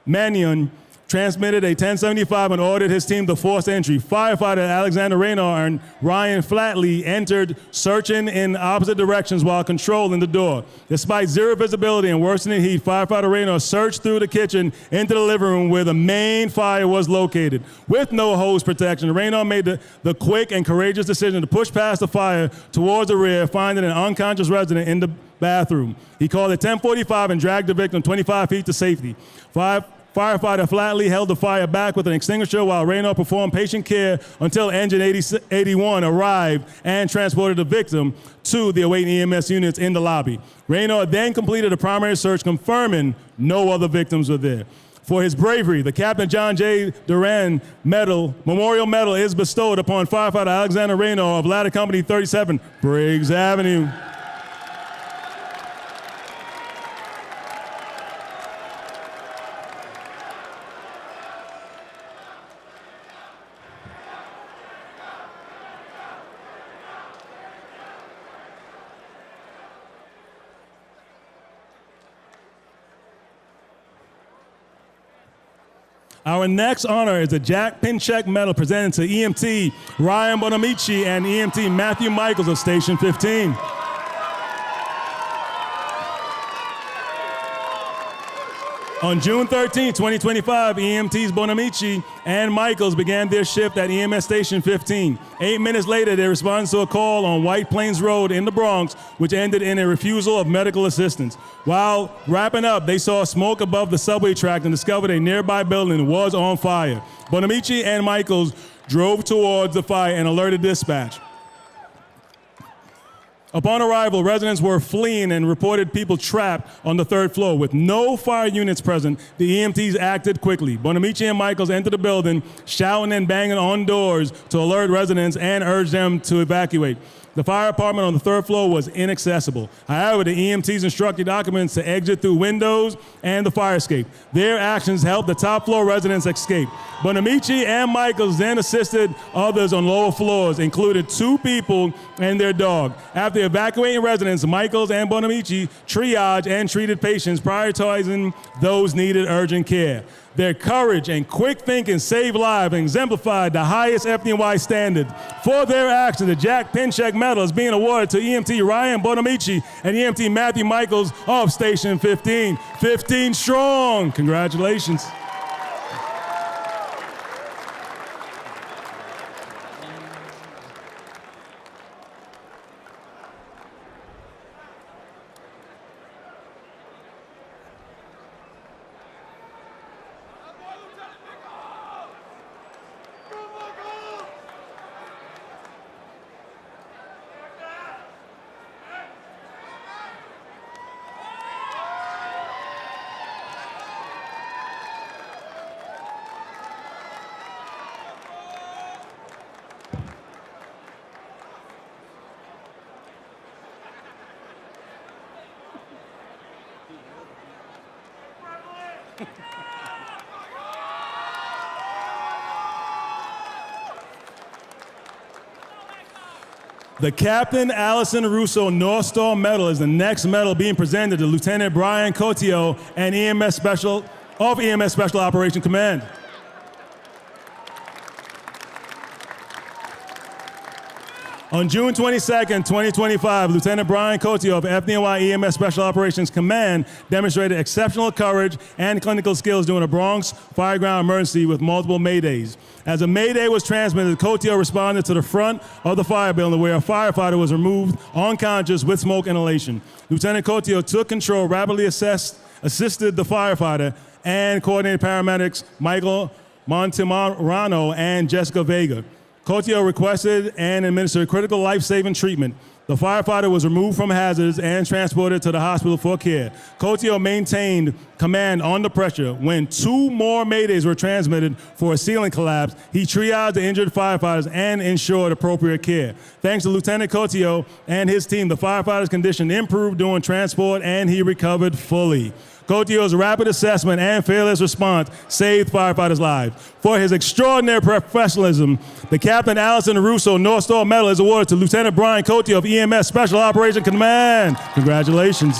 Mannion transmitted a 1075 and ordered his team to force entry. Firefighter Alexander Raynor and Ryan Flatley entered, searching in opposite directions while controlling the door. Despite zero visibility and worsening heat, firefighter Raynor searched through the kitchen into the living room where the main fire was located. With no hose protection, Raynor made the quick and courageous decision to push past the fire towards the rear, finding an unconscious resident in the bathroom. He called at 1045 and dragged the victim 25 feet to safety. Firefighter Flatley held the fire back with an extinguisher while Raynor performed patient care until Engine 81 arrived and transported the victim to the awaiting EMS units in the lobby. Raynor then completed a primary search, confirming no other victims were there. For his bravery, the Captain John J. Duran Memorial Medal is bestowed upon firefighter Alexander Raynor of Ladder Company 37, Briggs Avenue. Our next honor is the Jack Pinchek Medal presented to EMT Ryan Bonamici and EMT Matthew Michaels of Station 15. On June 13, 2025, EMTs Bonamici and Michaels began their shift at EMS Station 15. 8 minutes later, they responded to a call on White Plains Road in the Bronx, which ended in a refusal of medical assistance. While wrapping up, they saw smoke above the subway track and discovered a nearby building was on fire. Bonamici and Michaels drove towards the fire and alerted dispatch. Upon arrival, residents were fleeing and reported people trapped on the 3rd floor. With no fire units present, the EMTs acted quickly. Bonamici and Michaels entered the building, shouting and banging on doors to alert residents and urge them to evacuate. The fire apartment on the 3rd floor was inaccessible. However, the EMTs instructed occupants to exit through windows and the fire escape. Their actions helped the top floor residents escape. Bonamici and Michaels then assisted others on lower floors, including 2 people and their dog. After evacuating residents, Michaels and Bonamici triaged and treated patients, prioritizing those needed urgent care. Their courage and quick thinking saved lives and exemplified the highest FDNY standard. For their actions, the Jack Pinchek Medal is being awarded to EMT Ryan Bonamici and EMT Matthew Michaels of Station 15. 15 strong. Congratulations. The Captain Allison Russo North Star Medal is the next medal being presented to Lieutenant Brian Cotillo and EMS Special Operations Command. On June 22nd, 2025, Lieutenant Brian Cotillo of FDNY EMS Special Operations Command demonstrated exceptional courage and clinical skills during a Bronx fireground emergency with multiple maydays. As a mayday was transmitted, Cotillo responded to the front of the fire building where a firefighter was removed unconscious with smoke inhalation. Lieutenant Cotillo took control, rapidly assisted the firefighter, and coordinated paramedics Michael Montemarano and Jessica Vega. Cotillo requested and administered critical life-saving treatment. The firefighter was removed from hazards and transported to the hospital for care. Cotillo maintained command under pressure. When 2 more maydays were transmitted for a ceiling collapse, he triaged the injured firefighters and ensured appropriate care. Thanks to Lieutenant Cotillo and his team, the firefighter's condition improved during transport and he recovered fully. Cotillo's rapid assessment and fearless response saved firefighters' lives. For his extraordinary professionalism, the Captain Allison Russo North Star Medal is awarded to Lieutenant Brian Cotillo of EMS Special Operations Command. Congratulations.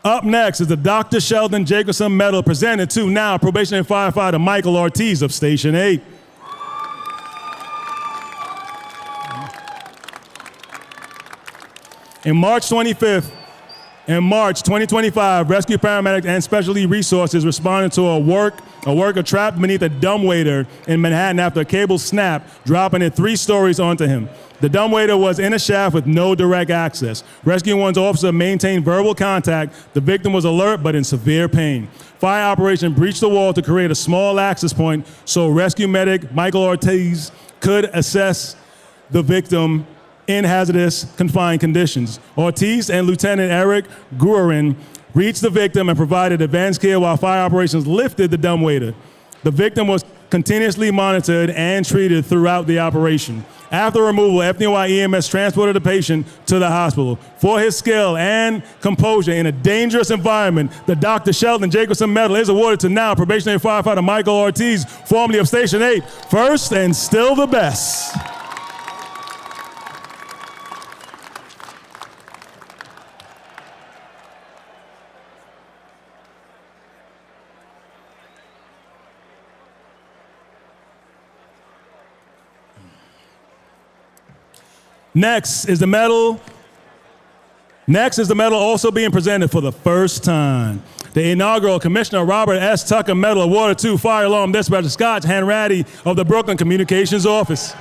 Up next is the Dr. Sheldon Jacobson Medal presented to now probationary firefighter Michael Ortiz of Station 8. In March 2025, rescue paramedics and specialty resources responded to a worker trapped beneath a dumbwaiter in Manhattan after a cable snapped, dropping it 3 stories onto him. The dumbwaiter was in a shaft with no direct access. Rescue 1's officer maintained verbal contact. The victim was alert but in severe pain. Fire operation breached the wall to create a small access point so rescue medic Michael Ortiz could assess the victim in hazardous confined conditions. Ortiz and Lieutenant Eric Guerin reached the victim and provided advanced care while fire operations lifted the dumbwaiter. The victim was continuously monitored and treated throughout the operation. After removal, FDNY EMS transported the patient to the hospital. For his skill and composure in a dangerous environment, the Dr. Sheldon Jacobson Medal is awarded to now probationary firefighter Michael Ortiz, formerly of Station 8, first and still the best. Next is the medal also being presented for the first time. The inaugural Commissioner Robert S. Tucker Medal awarded to Fire Alarm Dispatcher Scott Hanratty of the Brooklyn Communications Office.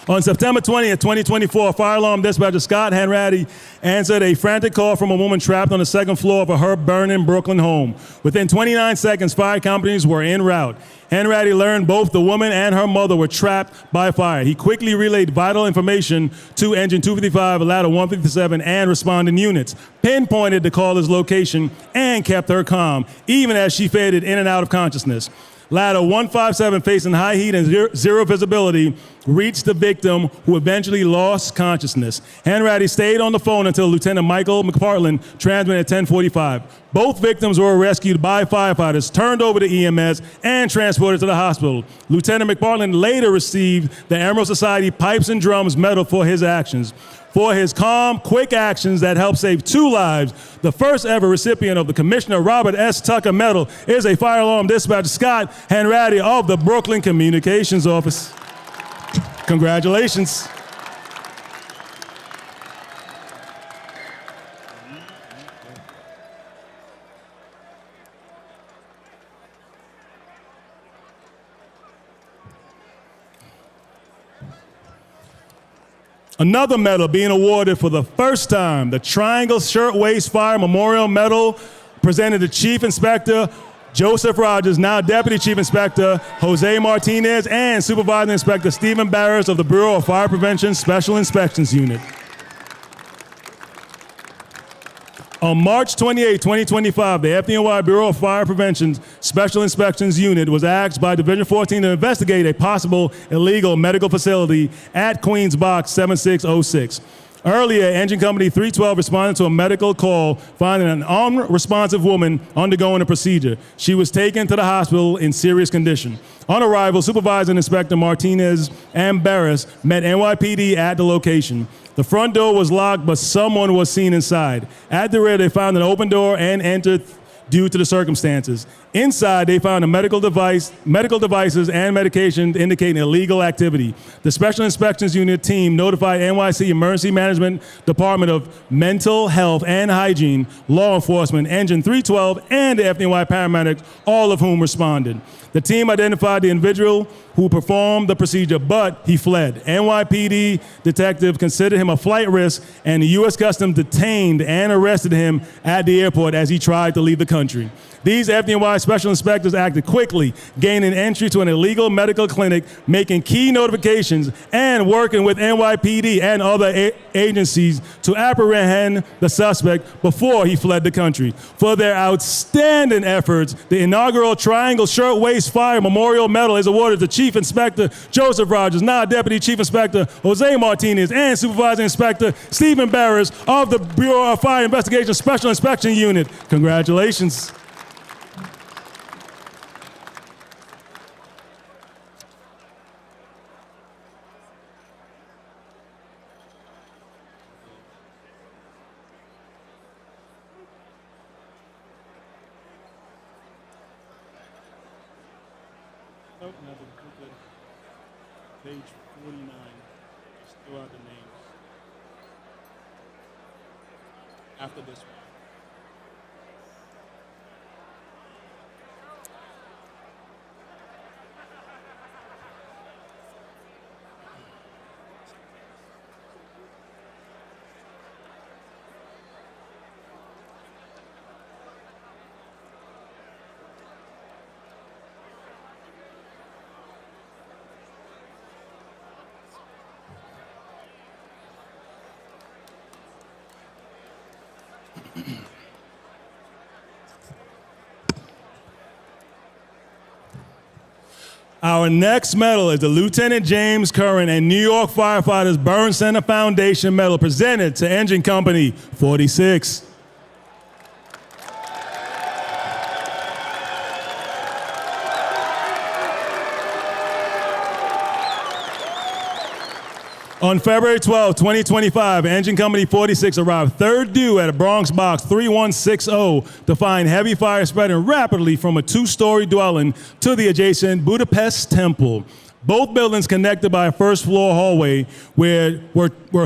On September 20th, 2024, Fire Alarm Dispatcher Scott Hanratty answered a frantic call from a woman trapped on the 2nd floor of her burning Brooklyn home. Within 29 seconds, fire companies were en route. Hanratty learned both the woman and her mother were trapped by fire. He quickly relayed vital information to Engine 255, Ladder 157, and responding units, pinpointed the caller's location, and kept her calm, even as she faded in and out of consciousness. Ladder 157, facing high heat and zero visibility, reached the victim, who eventually lost consciousness. Hanratty stayed on the phone until Lieutenant Michael McPartland transmitted at 10:45. Both victims were rescued by firefighters, turned over to EMS, and transported to the hospital. Lieutenant McPartland later received the Emerald Society Pipes and Drums Medal for his actions. For his calm, quick actions that helped save 2 lives, the first ever recipient of the Commissioner Robert S. Tucker Medal is a Fire Alarm Dispatcher Scott Hanratty of the Brooklyn Communications Office. Congratulations. Another medal being awarded for the first time, the Triangle Shirtwaist Fire Memorial Medal, presented to Chief Inspector Joseph Rogers, now Deputy Chief Inspector Jose Martinez, and Supervising Inspector Stephen Barris of the Bureau of Fire Prevention Special Inspections Unit. On March 28, 2025, the FDNY Bureau of Fire Prevention's Special Inspections Unit was asked by Division 14 to investigate a possible illegal medical facility at Queens Box 7606. Earlier, Engine Company 312 responded to a medical call finding an unresponsive woman undergoing a procedure. She was taken to the hospital in serious condition. On arrival, Supervisor and Inspector Martinez and Barris met NYPD at the location. The front door was locked, but someone was seen inside. At the rear, they found an open door and entered due to the circumstances. Inside, they found medical devices and medication indicating illegal activity. The Special Inspections Unit team notified NYC Emergency Management Department of Mental Health and Hygiene, Law Enforcement, Engine 312, and the FDNY paramedics, all of whom responded. The team identified the individual who performed the procedure, but he fled. NYPD detectives considered him a flight risk, and the U.S. Customs detained and arrested him at the airport as he tried to leave the country. These FDNY special inspectors acted quickly, gaining entry to an illegal medical clinic, making key notifications, and working with NYPD and other agencies to apprehend the suspect before he fled the country. For their outstanding efforts, the inaugural Triangle Shirtwaist Fire Memorial Medal is awarded to Chief Inspector Joseph Rogers, now Deputy Chief Inspector Jose Martinez, and Supervising Inspector Stephen Barris of the Bureau of Fire Investigation Special Inspection Unit. Congratulations. Page 49, just throw out the names. After this one. Our next medal is the Lieutenant James Curran and New York Firefighters Burn Center Foundation Medal, presented to Engine Company 46. On February 12, 2025, Engine Company 46 arrived third due at a Bronx Box 3160 to find heavy fire spreading rapidly from a two-story dwelling to the adjacent Budapest Temple. Both buildings connected by a first-floor hallway were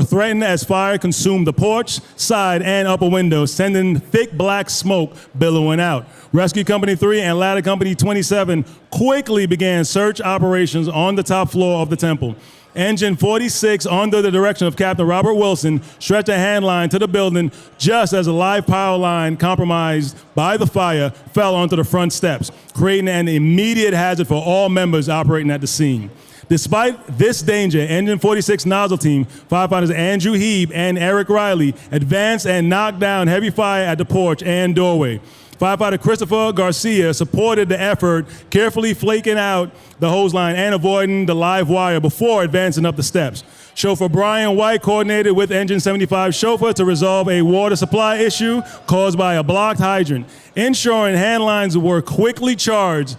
threatened as fire consumed the porch, side, and upper windows, sending thick black smoke billowing out. Rescue Company 3 and Ladder Company 27 quickly began search operations on the top floor of the temple. Engine 46, under the direction of Captain Robert Wilson, stretched a hand line to the building just as a live power line compromised by the fire fell onto the front steps, creating an immediate hazard for all members operating at the scene. Despite this danger, Engine 46 nozzle team, firefighters Andrew Heeb and Eric Riley, advanced and knocked down heavy fire at the porch and doorway. Firefighter Christopher Garcia supported the effort, carefully flaking out the hose line and avoiding the live wire before advancing up the steps. Chauffeur Brian White coordinated with Engine 75 chauffeur to resolve a water supply issue caused by a blocked hydrant, ensuring hand lines were quickly charged.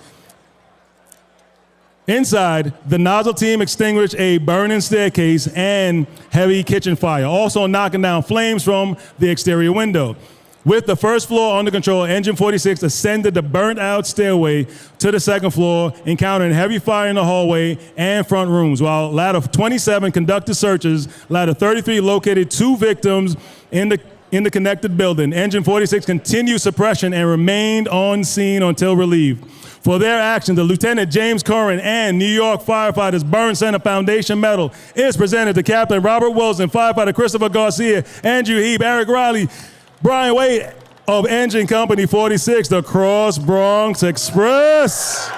Inside, the nozzle team extinguished a burning staircase and heavy kitchen fire, also knocking down flames from the exterior window. With the first floor under control, Engine 46 ascended the burnt-out stairway to the second floor, encountering heavy fire in the hallway and front rooms, while Ladder 27 conducted searches. Ladder 33 located 2 victims in the connected building. Engine 46 continued suppression and remained on scene until relieved. For their action, the Lieutenant James Curran and New York Firefighters Burn Center Foundation Medal is presented to Captain Robert Wilson, Firefighter Christopher Garcia, Andrew Heeb, Eric Riley, Brian Wade of Engine Company 46, the Cross Bronx Express.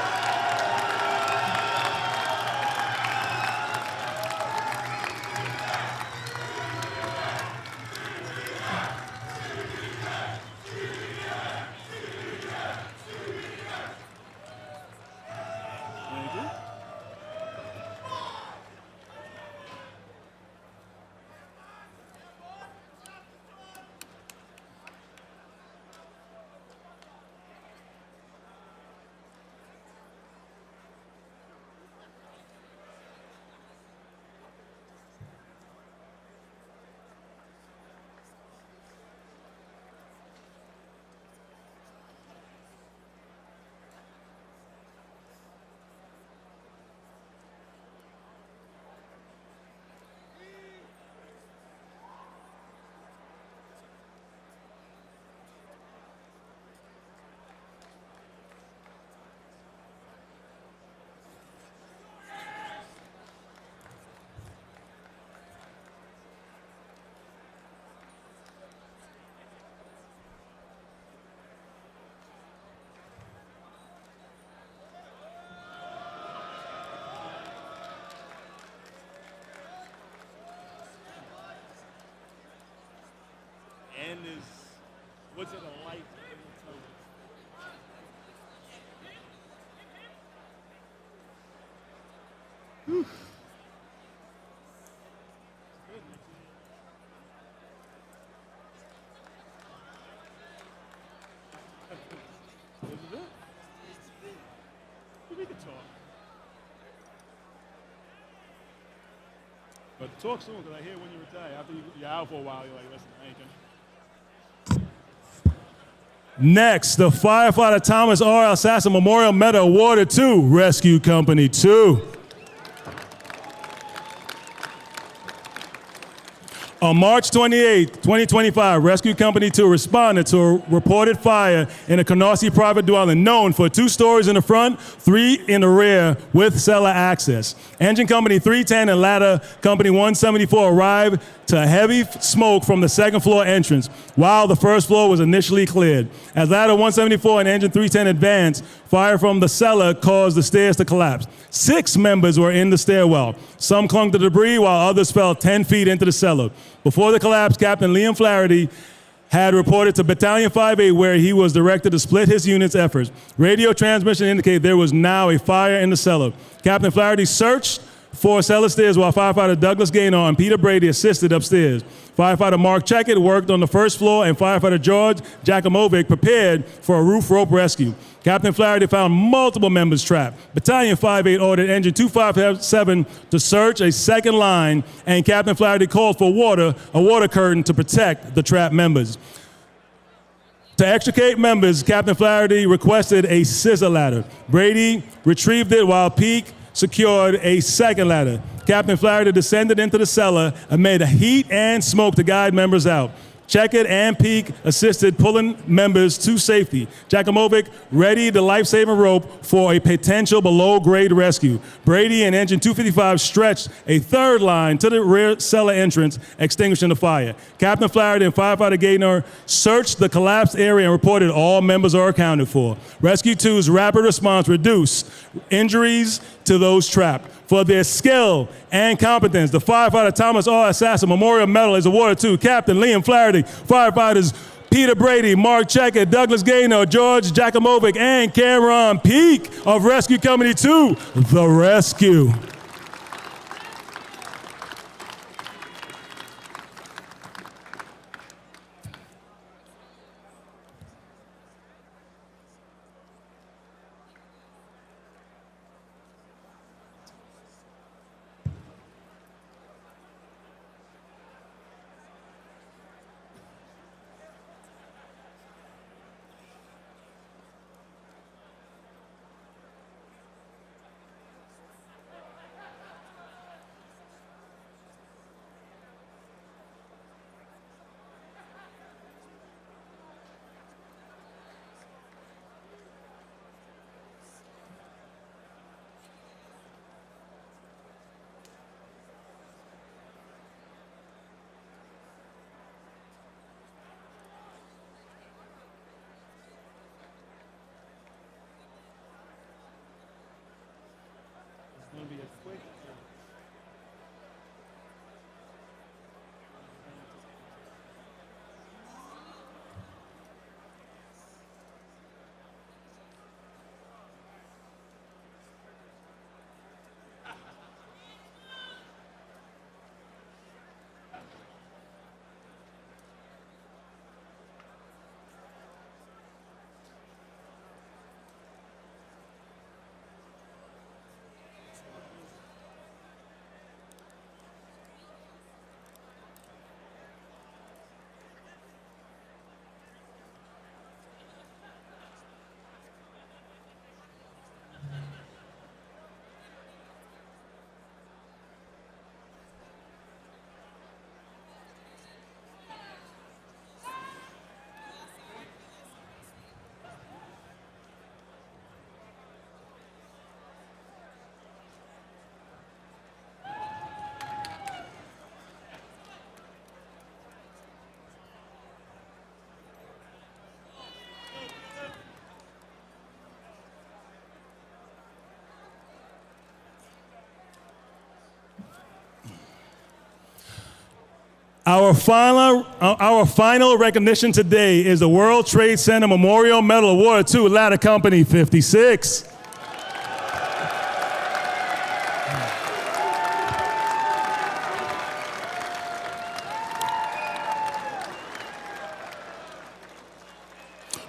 is, was it a light? We can talk. But talk soon, because I hear when you retire, after you're out for a while, you're like, listen, I ain't gonna. Next, the firefighter Thomas R. Alsasser Memorial Medal awarded to Rescue Company 2. On March 28, 2025, Rescue Company 2 responded to a reported fire in a Canarsie private dwelling known for 2 stories in the front, 3 in the rear with cellar access. Engine Company 310 and Ladder Company 174 arrived to heavy smoke from the second floor entrance while the first floor was initially cleared. As Ladder 174 and Engine 310 advanced, fire from the cellar caused the stairs to collapse. 6 members were in the stairwell. Some clung to debris while others fell 10 feet into the cellar. Before the collapse, Captain Liam Flaherty had reported to Battalion 5-8 where he was directed to split his unit's efforts. Radio transmission indicated there was now a fire in the cellar. Captain Flaherty searched for cellar stairs while firefighter Douglas Gaynor and Peter Brady assisted upstairs. Firefighter Mark Checkett worked on the first floor and firefighter George Jakumovic prepared for a roof rope rescue. Captain Flaherty found multiple members trapped. Battalion 5-8 ordered Engine 257 to search a second line, and Captain Flaherty called for a water curtain to protect the trapped members. To extricate members, Captain Flaherty requested a scissor ladder. Brady retrieved it while Peake secured a second ladder. Captain Flaherty descended into the cellar amid heat and smoke to guide members out. Checkett and Peake assisted pulling members to safety. Jakumovic readied the life-saving rope for a potential below-grade rescue. Brady and Engine 255 stretched a third line to the rear cellar entrance, extinguishing the fire. Captain Flaherty and firefighter Gaynor searched the collapsed area and reported all members are accounted for. Rescue 2's rapid response reduced injuries to those trapped. For their skill and competence, the firefighter Thomas R. Alsasser Memorial Medal is awarded to Captain Liam Flaherty, firefighters Peter Brady, Mark Checkett, Douglas Gaynor, George Jakumovic, and Cameron Peake of Rescue Company 2, The Rescue. Our final recognition today is the World Trade Center Memorial Medal awarded to Ladder Company 56.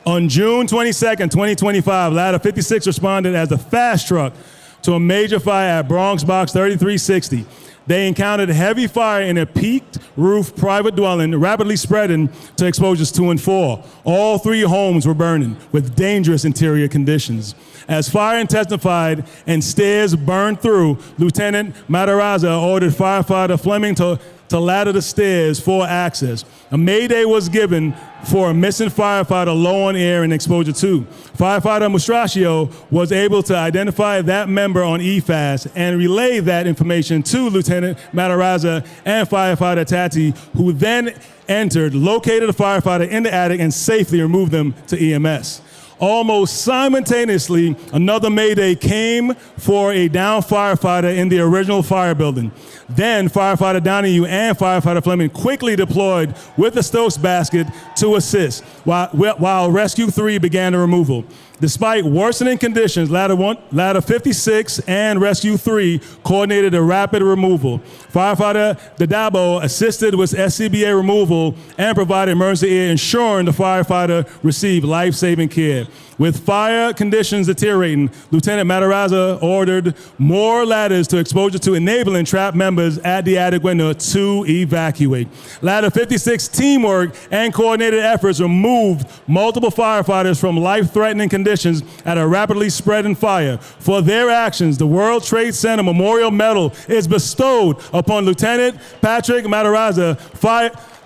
On June 22nd, 2025, Ladder 56 responded as a fast truck to a major fire at Bronx Box 3360. They encountered heavy fire in a peaked roof private dwelling, rapidly spreading to exposures 2 and 4. All 3 homes were burning with dangerous interior conditions. As fire intensified and stairs burned through, Lieutenant Matarazza ordered firefighter Fleming to ladder the stairs for access. A mayday was given for a missing firefighter low on air in exposure 2. Firefighter Mustraccio was able to identify that member on EFAS and relay that information to Lieutenant Matarazza and firefighter Tati, who then entered, located the firefighter in the attic, and safely removed them to EMS. Almost simultaneously, another mayday came for a downed firefighter in the original fire building. Then firefighter Donahue and firefighter Fleming quickly deployed with the Stokes basket to assist, while Rescue 3 began the removal. Despite worsening conditions, Ladder 56 and Rescue 3 coordinated a rapid removal. Firefighter Dadabo assisted with SCBA removal and provided emergency air, ensuring the firefighter received life-saving care. With fire conditions deteriorating, Lieutenant Matarazza ordered more ladders to exposure to, enabling trapped members at the attic window to evacuate. Ladder 56 teamwork and coordinated efforts removed multiple firefighters from life-threatening conditions at a rapidly spreading fire. For their actions, the World Trade Center Memorial Medal is bestowed upon Lieutenant Patrick Matarazza,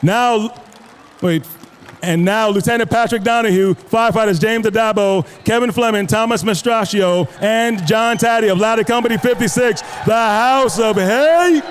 Now, Lieutenant Patrick Donahue, firefighters James Adabo, Kevin Fleming, Thomas Mastraccio, and John Taddy of Ladder Company 56, the House of Hay.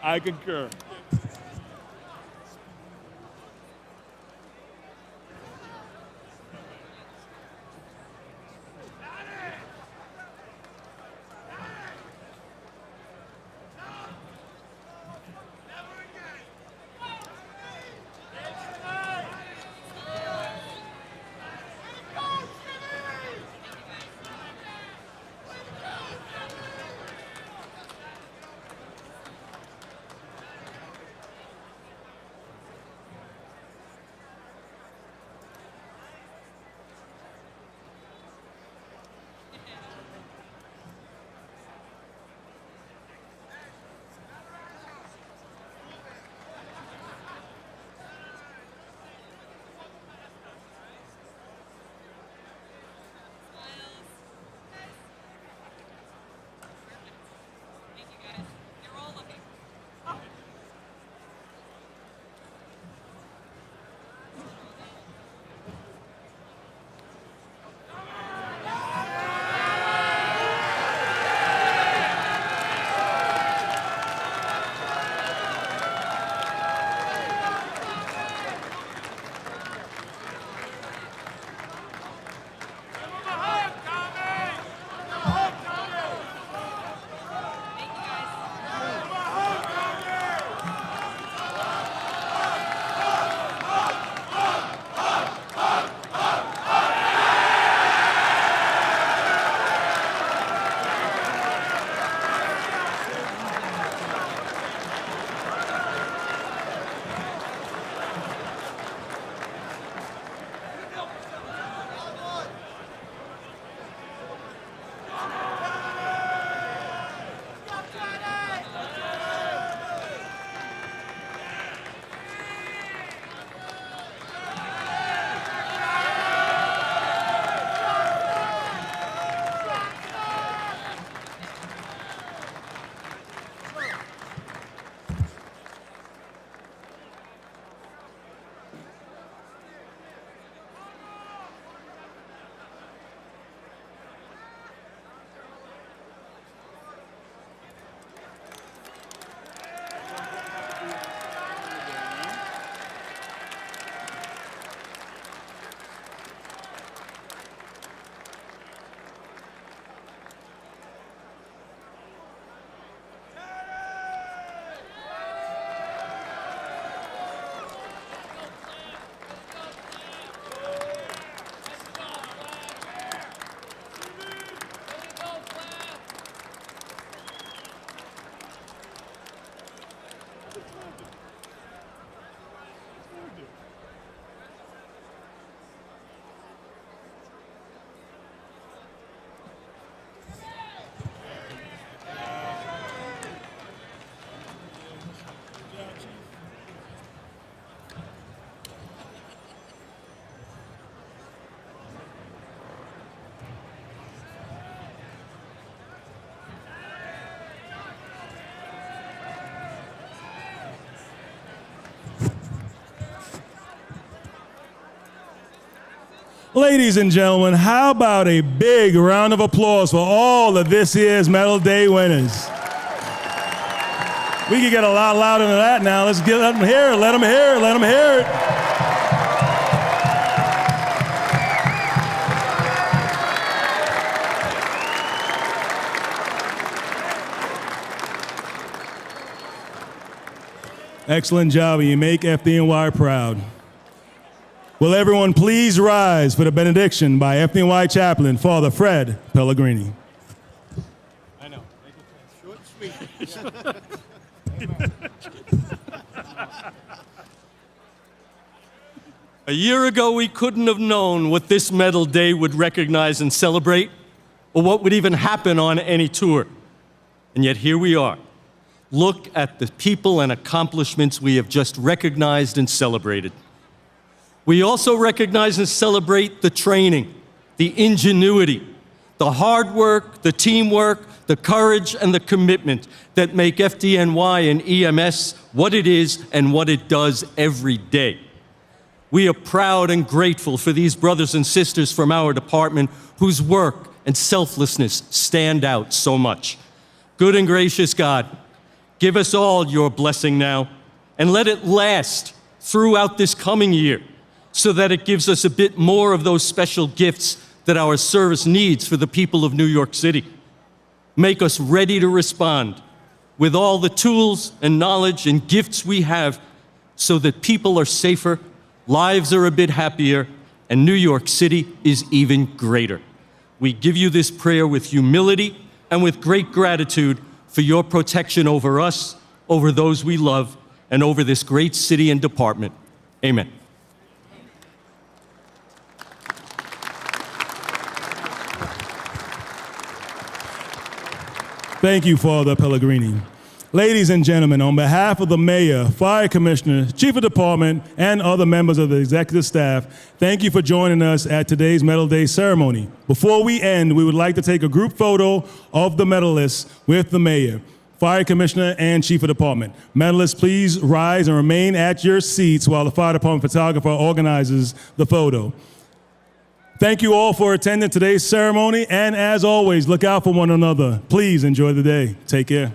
I concur. Ladies and gentlemen, how about a big round of applause for all of this year's Medal Day winners? We can get a lot louder than that now. Let's let them hear it, let them hear it, let them hear it. Excellent job, and you make FDNY proud. Will everyone please rise for the benediction by FDNY Chaplain, Father Fred Pellegrini. I know. Short, sweet. A year ago, we couldn't have known what this Medal Day would recognize and celebrate, or what would even happen on any tour. And yet here we are. Look at the people and accomplishments we have just recognized and celebrated. We also recognize and celebrate the training, the ingenuity, the hard work, the teamwork, the courage, and the commitment that make FDNY and EMS what it is and what it does every day. We are proud and grateful for these brothers and sisters from our department whose work and selflessness stand out so much. Good and gracious God, give us all your blessing now, and let it last throughout this coming year, so that it gives us a bit more of those special gifts that our service needs for the people of New York City. Make us ready to respond with all the tools and knowledge and gifts we have, so that people are safer, lives are a bit happier, and New York City is even greater. We give you this prayer with humility and with great gratitude for your protection over us, over those we love, and over this great city and department. Amen. Thank you, Father Pellegrini. Ladies and gentlemen, on behalf of the Mayor, Fire Commissioner, Chief of Department, and other members of the executive staff, thank you for joining us at today's Medal Day ceremony. Before we end, we would like to take a group photo of the medalists with the Mayor, Fire Commissioner, and Chief of Department. Medalists, please rise and remain at your seats while the Fire Department photographer organizes the photo. Thank you all for attending today's ceremony, and as always, look out for one another. Please enjoy the day. Take care.